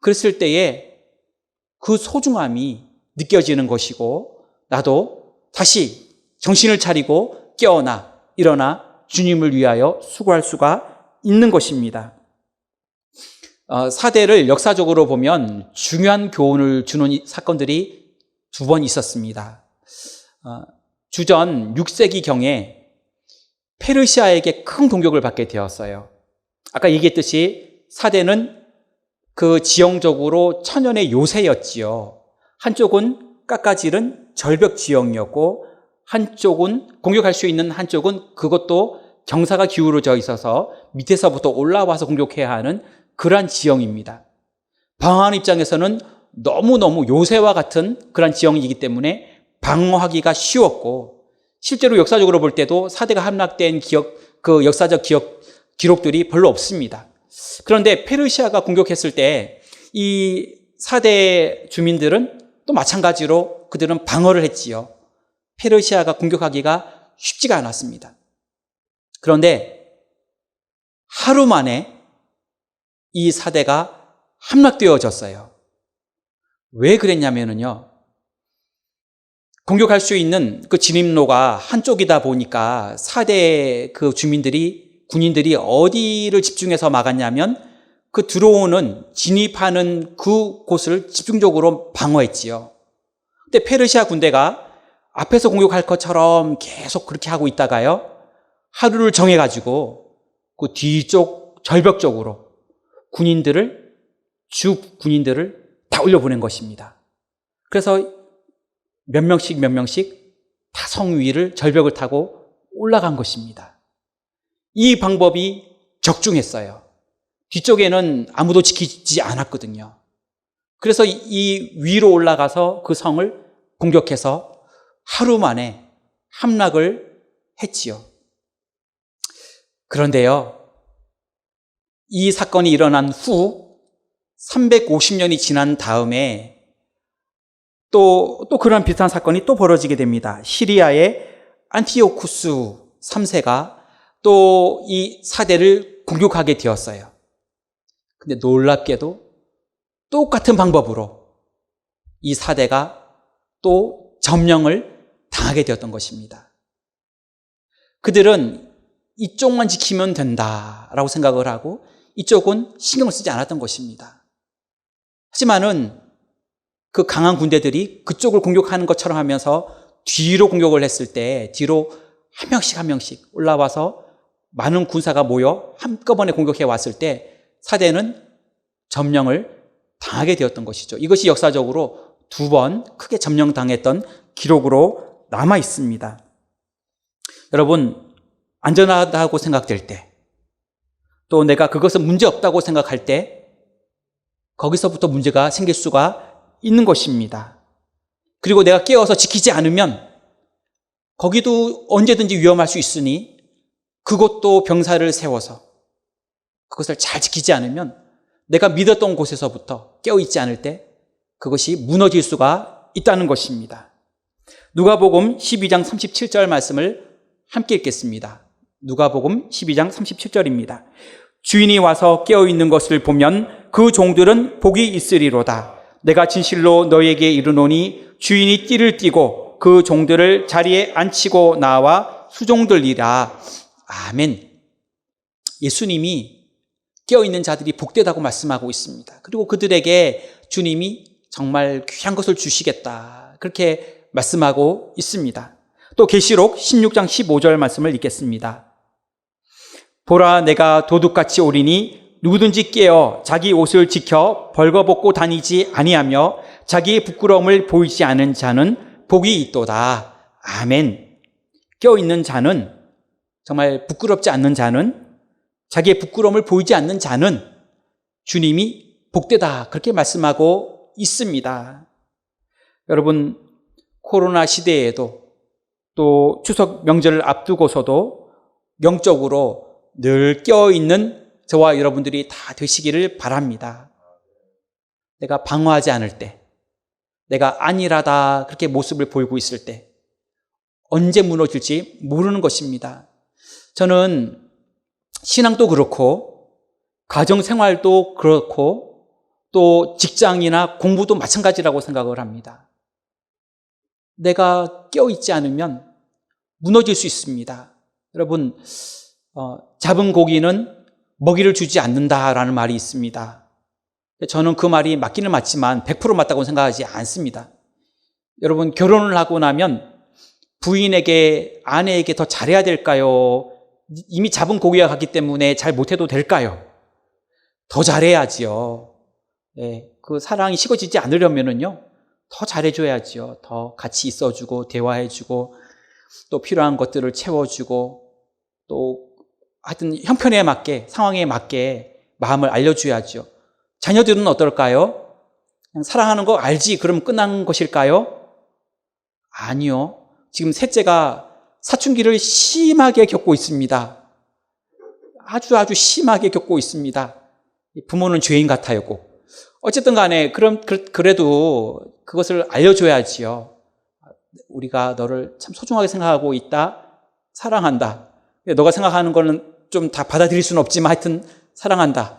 그랬을 때에 그 소중함이 느껴지는 것이고 나도 다시 정신을 차리고 깨어나 일어나 주님을 위하여 수고할 수가 있는 것입니다. 사대를 역사적으로 보면 중요한 교훈을 주는 사건들이 두 번 있었습니다. 주전 6세기경에 페르시아에게 큰 공격을 받게 되었어요. 아까 얘기했듯이 사대는 그 지형적으로 천연의 요새였지요. 한쪽은 깎아지른 절벽 지형이었고 한쪽은 공격할 수 있는 한쪽은 그것도 경사가 기울어져 있어서 밑에서부터 올라와서 공격해야 하는 그러한 지형입니다. 방어하는 입장에서는 너무너무 요새와 같은 그런 지형이기 때문에 방어하기가 쉬웠고 실제로 역사적으로 볼 때도 사대가 함락된 그 역사적 기록들이 별로 없습니다. 그런데 페르시아가 공격했을 때 이 사대 주민들은 또 마찬가지로 그들은 방어를 했지요. 페르시아가 공격하기가 쉽지가 않았습니다. 그런데 하루 만에 이 사대가 함락되어졌어요. 왜 그랬냐면요. 공격할 수 있는 그 진입로가 한쪽이다 보니까 사대 그 군인들이 어디를 집중해서 막았냐면 그 들어오는 진입하는 그 곳을 집중적으로 방어했지요. 근데 페르시아 군대가 앞에서 공격할 것처럼 계속 그렇게 하고 있다가요. 하루를 정해가지고 그 뒤쪽 절벽 쪽으로 주 군인들을 다 올려보낸 것입니다. 그래서 몇 명씩 다 성 위를 절벽을 타고 올라간 것입니다. 이 방법이 적중했어요. 뒤쪽에는 아무도 지키지 않았거든요. 그래서 이 위로 올라가서 그 성을 공격해서 하루 만에 함락을 했지요. 그런데요, 이 사건이 일어난 후 350년이 지난 다음에 또 그런 비슷한 사건이 또 벌어지게 됩니다. 시리아의 안티오쿠스 3세가 또 이 사대를 공격하게 되었어요. 근데 놀랍게도 똑같은 방법으로 이 사대가 또 점령을 당하게 되었던 것입니다. 그들은 이쪽만 지키면 된다라고 생각을 하고 이쪽은 신경을 쓰지 않았던 것입니다. 하지만은 그 강한 군대들이 그쪽을 공격하는 것처럼 하면서 뒤로 공격을 했을 때 뒤로 한 명씩 올라와서 많은 군사가 모여 한꺼번에 공격해 왔을 때 사대는 점령을 당하게 되었던 것이죠. 이것이 역사적으로 두 번 크게 점령당했던 기록으로 남아 있습니다. 여러분, 안전하다고 생각될 때, 또 내가 그것은 문제 없다고 생각할 때 거기서부터 문제가 생길 수가 있는 것입니다. 그리고 내가 깨어서 지키지 않으면 거기도 언제든지 위험할 수 있으니 그것도 병사를 세워서 그것을 잘 지키지 않으면 내가 믿었던 곳에서부터 깨어있지 않을 때 그것이 무너질 수가 있다는 것입니다. 누가복음 12장 37절 말씀을 함께 읽겠습니다. 누가복음 12장 37절입니다. 주인이 와서 깨어있는 것을 보면 그 종들은 복이 있으리로다. 내가 진실로 너에게 이르노니 주인이 띠를 띠고 그 종들을 자리에 앉히고 나와 수종들리라. 아멘. 예수님이 깨어있는 자들이 복되다고 말씀하고 있습니다. 그리고 그들에게 주님이 정말 귀한 것을 주시겠다, 그렇게 말씀하고 있습니다. 또 계시록 16장 15절 말씀을 읽겠습니다. 보라, 내가 도둑같이 오리니 누구든지 깨어 자기 옷을 지켜 벌거벗고 다니지 아니하며 자기의 부끄러움을 보이지 않은 자는 복이 있도다. 아멘. 깨어있는 자는, 정말 부끄럽지 않는 자는, 자기의 부끄러움을 보이지 않는 자는 주님이 복되다, 그렇게 말씀하고 있습니다. 여러분, 코로나 시대에도 또 추석 명절을 앞두고서도 영적으로 늘 깨어있는 저와 여러분들이 다 되시기를 바랍니다. 내가 방어하지 않을 때, 내가 안일하다 그렇게 모습을 보이고 있을 때 언제 무너질지 모르는 것입니다. 저는 신앙도 그렇고 가정생활도 그렇고 또 직장이나 공부도 마찬가지라고 생각을 합니다. 내가 깨어있지 않으면 무너질 수 있습니다. 여러분, 잡은 고기는 먹이를 주지 않는다라는 말이 있습니다. 저는 그 말이 맞기는 맞지만 100% 맞다고 생각하지 않습니다. 여러분, 결혼을 하고 나면 부인에게, 아내에게 더 잘해야 될까요? 이미 잡은 고기가 갔기 때문에 잘 못해도 될까요? 더 잘해야지요. 네, 그 사랑이 식어지지 않으려면은요, 더 잘해줘야지요. 더 같이 있어주고, 대화해주고, 또 필요한 것들을 채워주고, 또 하여튼 형편에 맞게, 상황에 맞게 마음을 알려줘야죠. 자녀들은 어떨까요? 그냥 사랑하는 거 알지, 그럼 끝난 것일까요? 아니요. 지금 셋째가 사춘기를 심하게 겪고 있습니다. 아주 심하게 겪고 있습니다. 부모는 죄인 같아요, 꼭. 어쨌든 간에 그래도 그것을 알려줘야지요. 우리가 너를 참 소중하게 생각하고 있다, 사랑한다. 너가 생각하는 거는 좀 다 받아들일 수는 없지만 하여튼 사랑한다.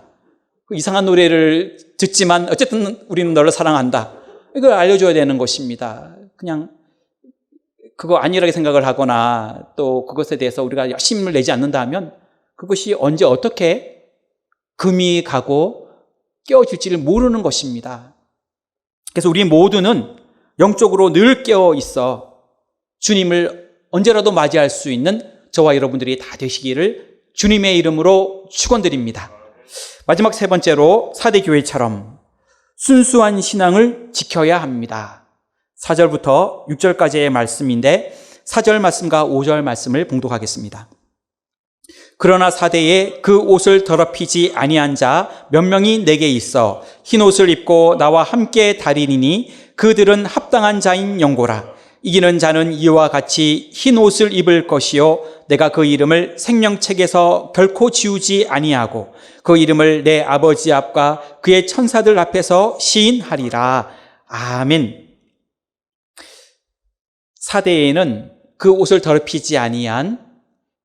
이상한 노래를 듣지만 어쨌든 우리는 너를 사랑한다. 이걸 알려줘야 되는 것입니다. 그냥 그거 안일하게 생각을 하거나 또 그것에 대해서 우리가 열심히 힘을 내지 않는다 하면 그것이 언제 어떻게 금이 가고 깨어질지를 모르는 것입니다. 그래서 우리 모두는 영적으로 늘 깨어 있어 주님을 언제라도 맞이할 수 있는 저와 여러분들이 다 되시기를 주님의 이름으로 축원드립니다. 마지막 세 번째로 사대교회처럼 순수한 신앙을 지켜야 합니다. 4절부터 6절까지의 말씀인데 4절 말씀과 5절 말씀을 봉독하겠습니다. 그러나 사대에 그 옷을 더럽히지 아니한 자 몇 명이 내게 있어 흰 옷을 입고 나와 함께 다니리니 그들은 합당한 자인 영고라. 이기는 자는 이와 같이 흰 옷을 입을 것이요 내가 그 이름을 생명책에서 결코 지우지 아니하고 그 이름을 내 아버지 앞과 그의 천사들 앞에서 시인하리라. 아멘. 사대에는 그 옷을 더럽히지 아니한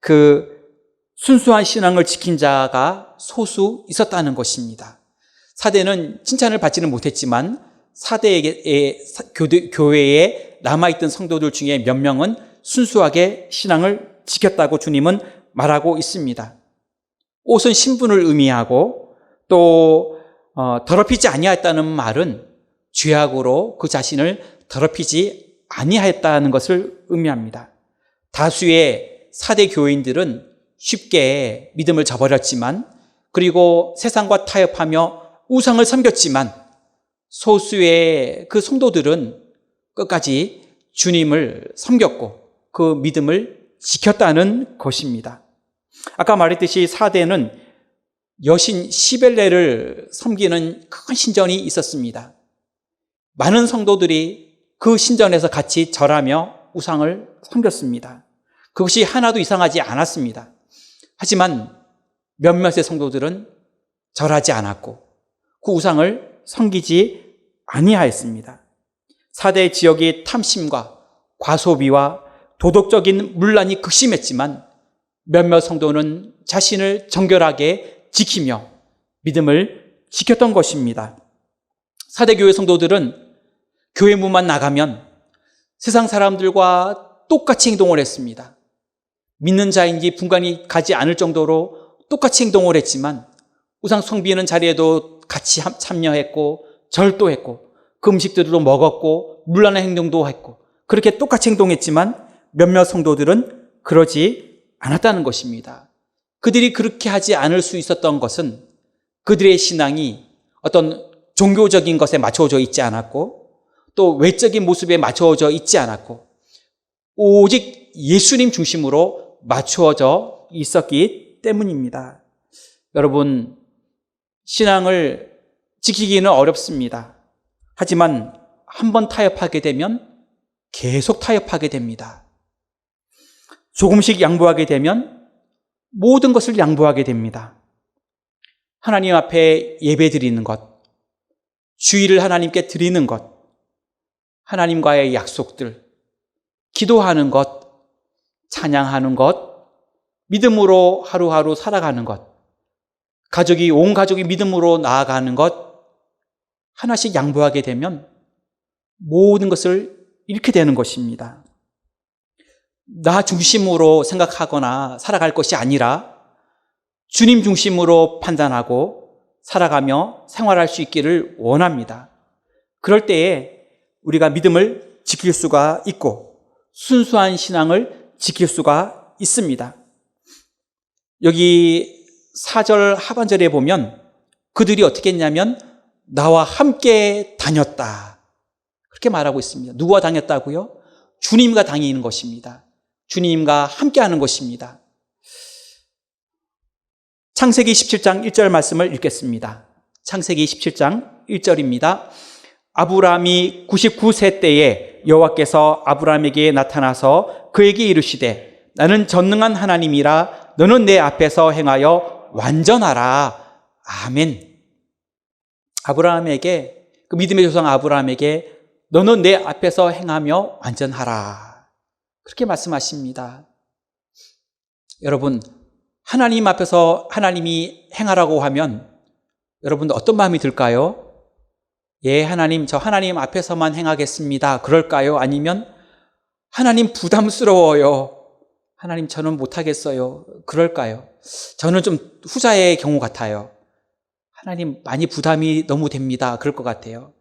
그 순수한 신앙을 지킨 자가 소수 있었다는 것입니다. 사대는 칭찬을 받지는 못했지만 사대의 교회에 남아있던 성도들 중에 몇 명은 순수하게 신앙을 지켰다고 주님은 말하고 있습니다. 옷은 신분을 의미하고 또 더럽히지 아니하였다는 말은 죄악으로 그 자신을 더럽히지 아니하였다는 것을 의미합니다. 다수의 사대 교인들은 쉽게 믿음을 저버렸지만 그리고 세상과 타협하며 우상을 섬겼지만 소수의 그 성도들은 끝까지 주님을 섬겼고 그 믿음을 지켰다는 것입니다. 아까 말했듯이 사대는 여신 시벨레를 섬기는 큰 신전이 있었습니다. 많은 성도들이 그 신전에서 같이 절하며 우상을 섬겼습니다. 그것이 하나도 이상하지 않았습니다. 하지만 몇몇의 성도들은 절하지 않았고 그 우상을 섬기지 아니하였습니다. 4대 지역의 탐심과 과소비와 도덕적인 문란이 극심했지만 몇몇 성도는 자신을 정결하게 지키며 믿음을 지켰던 것입니다. 4대 교회 성도들은 교회 문만 나가면 세상 사람들과 똑같이 행동을 했습니다. 믿는 자인지 분간이 가지 않을 정도로 똑같이 행동을 했지만 우상 섬기는 자리에도 같이 참여했고 절도했고 그 음식들도 먹었고 문란한 행동도 했고 그렇게 똑같이 행동했지만 몇몇 성도들은 그러지 않았다는 것입니다. 그들이 그렇게 하지 않을 수 있었던 것은 그들의 신앙이 어떤 종교적인 것에 맞춰져 있지 않았고 또 외적인 모습에 맞춰져 있지 않았고 오직 예수님 중심으로 맞추어져 있었기 때문입니다. 여러분, 신앙을 지키기는 어렵습니다. 하지만 한번 타협하게 되면 계속 타협하게 됩니다. 조금씩 양보하게 되면 모든 것을 양보하게 됩니다. 하나님 앞에 예배 드리는 것, 주의를 하나님께 드리는 것, 하나님과의 약속들, 기도하는 것, 찬양하는 것, 믿음으로 하루하루 살아가는 것, 온 가족이 믿음으로 나아가는 것, 하나씩 양보하게 되면 모든 것을 잃게 되는 것입니다. 나 중심으로 생각하거나 살아갈 것이 아니라 주님 중심으로 판단하고 살아가며 생활할 수 있기를 원합니다. 그럴 때에 우리가 믿음을 지킬 수가 있고 순수한 신앙을 지킬 수가 있습니다. 여기 4절 하반절에 보면 그들이 어떻게 했냐면 나와 함께 다녔다. 그렇게 말하고 있습니다. 누구와 다녔다고요? 주님과 다니는 것입니다. 주님과 함께하는 것입니다. 창세기 17장 1절 말씀을 읽겠습니다. 창세기 17장 1절입니다. 아브라함이 99세 때에 여호와께서 아브라함에게 나타나서 그에게 이르시되 나는 전능한 하나님이라 너는 내 앞에서 행하여 완전하라. 아멘. 아브라함에게, 그 믿음의 조상 아브라함에게 너는 내 앞에서 행하며 완전하라. 그렇게 말씀하십니다. 여러분, 하나님 앞에서 하나님이 행하라고 하면 여러분 어떤 마음이 들까요? 예, 하나님, 저 하나님 앞에서만 행하겠습니다. 그럴까요? 아니면 하나님 부담스러워요. 하나님 저는 못하겠어요. 그럴까요? 저는 좀 후자의 경우 같아요. 하나님 많이 부담이 너무 됩니다. 그럴 것 같아요.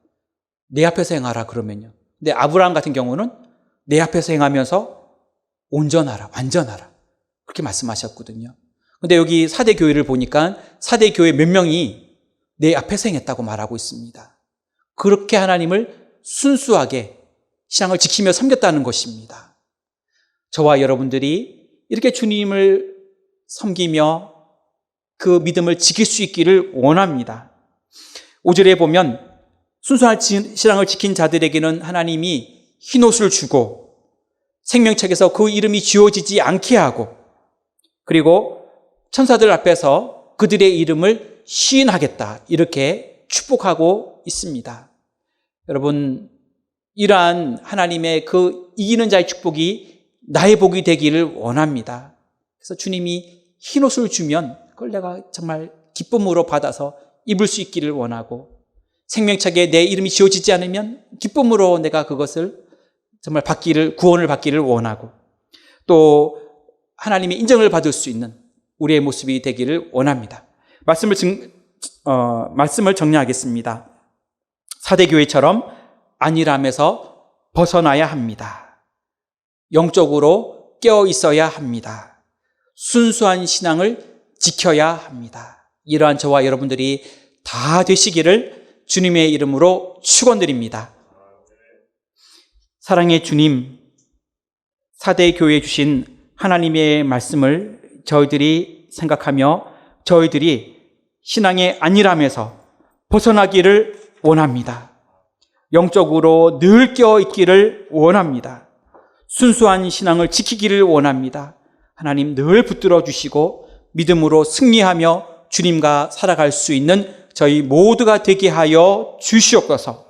내 앞에서 행하라 그러면요. 근데 아브라함 같은 경우는 내 앞에서 행하면서 온전하라, 완전하라. 그렇게 말씀하셨거든요. 근데 여기 4대 교회를 보니까 4대 교회 몇 명이 내 앞에서 행했다고 말하고 있습니다. 그렇게 하나님을 순수하게 신앙을 지키며 섬겼다는 것입니다. 저와 여러분들이 이렇게 주님을 섬기며 그 믿음을 지킬 수 있기를 원합니다. 5절에 보면 순수한 신앙을 지킨 자들에게는 하나님이 흰옷을 주고 생명책에서 그 이름이 지워지지 않게 하고 그리고 천사들 앞에서 그들의 이름을 시인하겠다 이렇게 축복하고 있습니다. 여러분, 이러한 하나님의 그 이기는 자의 축복이 나의 복이 되기를 원합니다. 그래서 주님이 흰옷을 주면 그걸 내가 정말 기쁨으로 받아서 입을 수 있기를 원하고 생명책에 내 이름이 지워지지 않으면 기쁨으로 내가 그것을 정말 구원을 받기를 원하고 또 하나님의 인정을 받을 수 있는 우리의 모습이 되기를 원합니다. 말씀을 정리하겠습니다. 4대 교회처럼 안일함에서 벗어나야 합니다. 영적으로 깨어 있어야 합니다. 순수한 신앙을 지켜야 합니다. 이러한 저와 여러분들이 다 되시기를 주님의 이름으로 축원드립니다. 사랑의 주님, 4대 교회에 주신 하나님의 말씀을 저희들이 생각하며 저희들이 신앙의 안일함에서 벗어나기를 원합니다. 영적으로 늘 깨어 있기를 원합니다. 순수한 신앙을 지키기를 원합니다. 하나님 늘 붙들어 주시고 믿음으로 승리하며 주님과 살아갈 수 있는 저희 모두가 되게 하여 주시옵소서.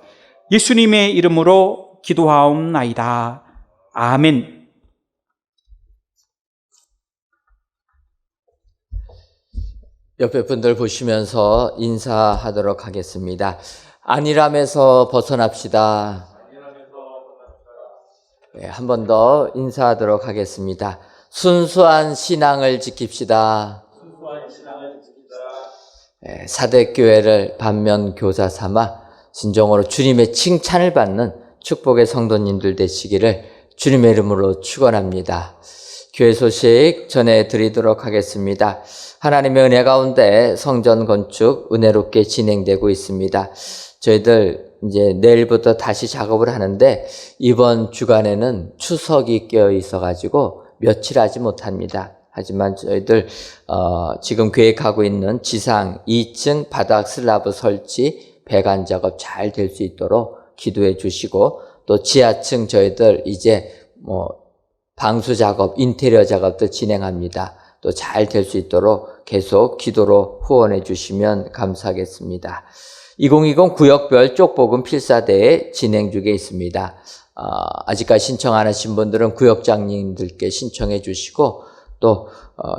예수님의 이름으로 기도하옵나이다. 아멘. 옆에 분들 보시면서 인사하도록 하겠습니다. 안일함에서 벗어납시다. 네, 한 번 더 인사하도록 하겠습니다. 순수한 신앙을 지킵시다. 네, 사대교회를 반면교사 삼아 진정으로 주님의 칭찬을 받는 축복의 성도님들 되시기를 주님의 이름으로 축원합니다. 교회 소식 전해드리도록 하겠습니다. 하나님의 은혜 가운데 성전 건축 은혜롭게 진행되고 있습니다. 저희들 이제 내일부터 다시 작업을 하는데 이번 주간에는 추석이 껴 있어가지고 며칠 하지 못합니다. 하지만 저희들 지금 계획하고 있는 지상 2층 바닥 슬라브 설치 배관 작업 잘 될 수 있도록 기도해 주시고 또 지하층 저희들 이제 방수 작업, 인테리어 작업도 진행합니다. 또 잘 될 수 있도록 계속 기도로 후원해 주시면 감사하겠습니다. 2020 구역별 쪽복음 필사대회 진행 중에 있습니다. 아직까지 신청 안 하신 분들은 구역장님들께 신청해 주시고 또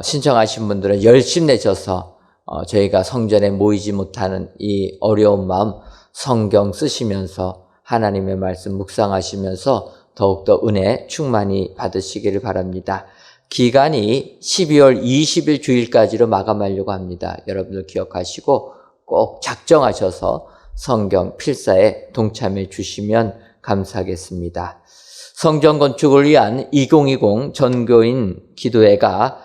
신청하신 분들은 열심 내셔서 저희가 성전에 모이지 못하는 이 어려운 마음 성경 쓰시면서 하나님의 말씀 묵상하시면서 더욱더 은혜 충만히 받으시기를 바랍니다. 기간이 12월 20일 주일까지로 마감하려고 합니다. 여러분들 기억하시고 꼭 작정하셔서 성경 필사에 동참해 주시면 감사하겠습니다. 성전 건축을 위한 2020 전교인 기도회가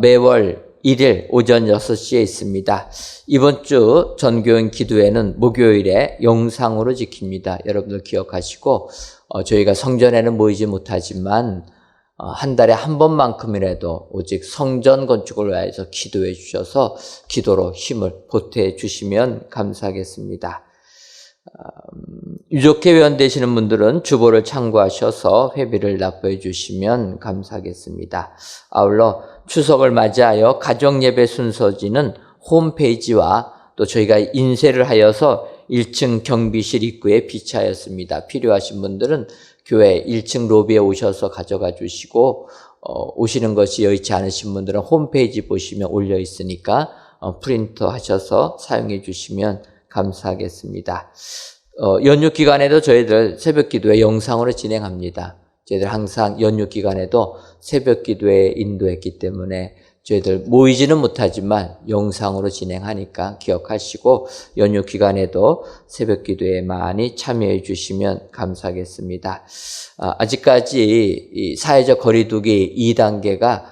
매월 1일 오전 6시에 있습니다. 이번 주 전교인 기도회는 목요일에 영상으로 지킵니다. 여러분들 기억하시고 저희가 성전에는 모이지 못하지만 한 달에 한 번만큼이라도 오직 성전 건축을 위해서 기도해 주셔서 기도로 힘을 보태 주시면 감사하겠습니다. 유족회 회원 되시는 분들은 주보를 참고하셔서 회비를 납부해 주시면 감사하겠습니다. 아울러 추석을 맞이하여 가정예배 순서지는 홈페이지와 또 저희가 인쇄를 하여서 1층 경비실 입구에 비치하였습니다. 필요하신 분들은 교회 1층 로비에 오셔서 가져가 주시고 오시는 것이 여의치 않으신 분들은 홈페이지 보시면 올려 있으니까 프린터 하셔서 사용해 주시면 감사하겠습니다. 연휴 기간에도 저희들 새벽 기도회 영상으로 진행합니다. 저희들 항상 연휴 기간에도 새벽 기도회 인도했기 때문에 저희들 모이지는 못하지만 영상으로 진행하니까 기억하시고 연휴 기간에도 새벽 기도에 많이 참여해 주시면 감사하겠습니다. 아직까지 이 사회적 거리두기 2단계가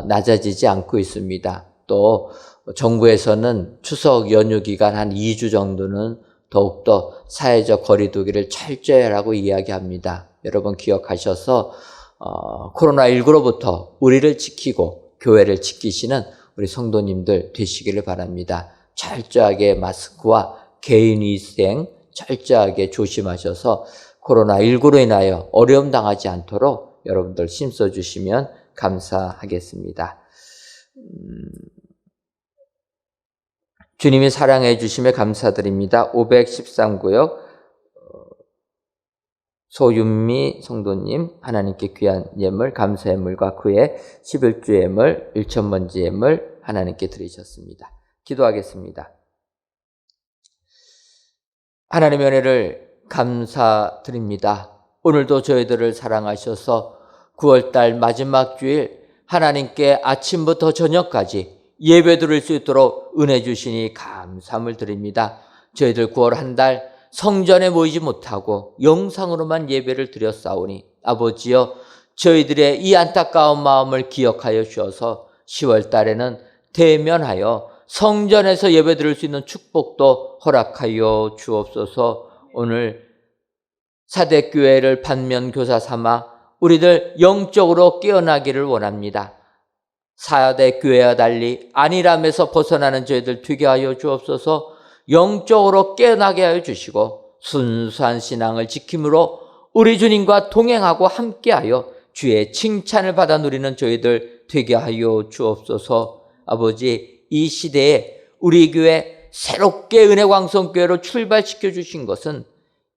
낮아지지 않고 있습니다. 또 정부에서는 추석 연휴 기간 한 2주 정도는 더욱더 사회적 거리두기를 철저히 하라고 이야기합니다. 여러분 기억하셔서 코로나19로부터 우리를 지키고 교회를 지키시는 우리 성도님들 되시기를 바랍니다. 철저하게 마스크와 개인위생 철저하게 조심하셔서 코로나19로 인하여 어려움 당하지 않도록 여러분들 힘써 주시면 감사하겠습니다. 주님이 사랑해 주심에 감사드립니다. 513구역 소윤미 성도님 하나님께 귀한 예물 감사 예물과 그의 11주 예물 1,000번지 예물 하나님께 드리셨습니다. 기도하겠습니다. 하나님의 은혜를 감사드립니다. 오늘도 저희들을 사랑하셔서 9월달 마지막 주일 하나님께 아침부터 저녁까지 예배 드릴 수 있도록 은혜 주시니 감사함을 드립니다. 저희들 9월 한 달 성전에 모이지 못하고 영상으로만 예배를 드렸사오니 아버지여 저희들의 이 안타까운 마음을 기억하여 주셔서 10월 달에는 대면하여 성전에서 예배 드릴 수 있는 축복도 허락하여 주옵소서. 오늘 사대교회를 반면교사 삼아 우리들 영적으로 깨어나기를 원합니다. 4대 교회와 달리 안일함에서 벗어나는 저희들 되게 하여 주옵소서. 영적으로 깨어나게 하여 주시고 순수한 신앙을 지킴으로 우리 주님과 동행하고 함께하여 주의 칭찬을 받아 누리는 저희들 되게 하여 주옵소서. 아버지, 이 시대에 우리 교회 새롭게 은혜광성교회로 출발시켜 주신 것은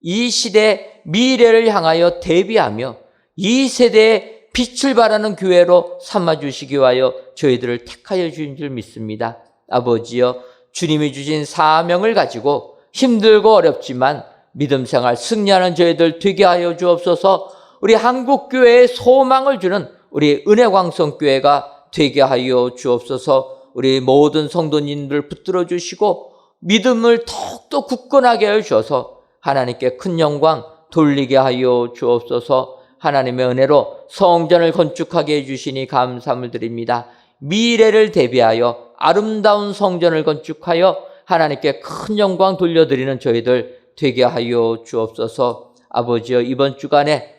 이 시대의 미래를 향하여 대비하며 이 세대에 빛을 발하는 교회로 삼아주시기 위하여 저희들을 택하여 주신 줄 믿습니다. 아버지여, 주님이 주신 사명을 가지고 힘들고 어렵지만 믿음 생활 승리하는 저희들 되게 하여 주옵소서. 우리 한국교회에 소망을 주는 우리 은혜광성교회가 되게 하여 주옵소서. 우리 모든 성도님들 붙들어 주시고 믿음을 더욱더 굳건하게 하여 주셔서 하나님께 큰 영광 돌리게 하여 주옵소서. 하나님의 은혜로 성전을 건축하게 해주시니 감사함을 드립니다. 미래를 대비하여 아름다운 성전을 건축하여 하나님께 큰 영광 돌려드리는 저희들 되게 하여 주옵소서. 아버지여, 이번 주간에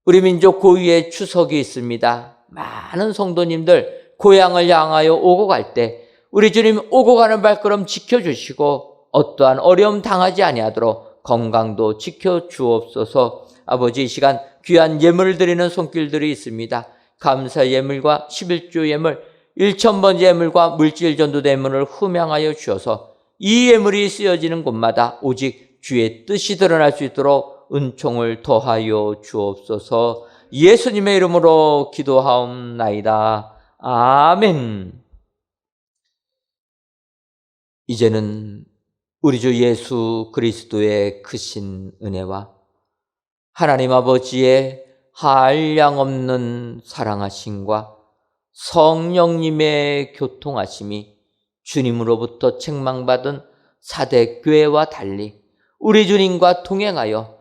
우리 민족 고유의 추석이 있습니다. 많은 성도님들 고향을 향하여 오고 갈 때 우리 주님 오고 가는 발걸음 지켜주시고 어떠한 어려움 당하지 아니하도록 건강도 지켜주옵소서. 아버지, 이 시간 귀한 예물을 드리는 손길들이 있습니다. 감사 예물과 11조 예물, 1000번째 예물과 물질 전도 예물을 흠양하여 주셔서 이 예물이 쓰여지는 곳마다 오직 주의 뜻이 드러날 수 있도록 은총을 더하여 주옵소서. 예수님의 이름으로 기도하옵나이다. 아멘. 이제는 우리 주 예수 그리스도의 크신 은혜와 하나님 아버지의 한량없는 사랑하심과 성령님의 교통하심이 주님으로부터 책망받은 4대 교회와 달리 우리 주님과 동행하여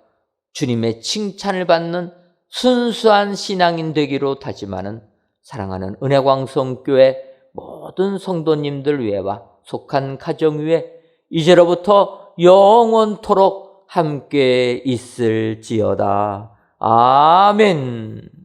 주님의 칭찬을 받는 순수한 신앙인 되기로 다짐하는 사랑하는 은혜광성교회 모든 성도님들 위에와 속한 가정 위에 이제로부터 영원토록 함께 있을지어다. 아멘.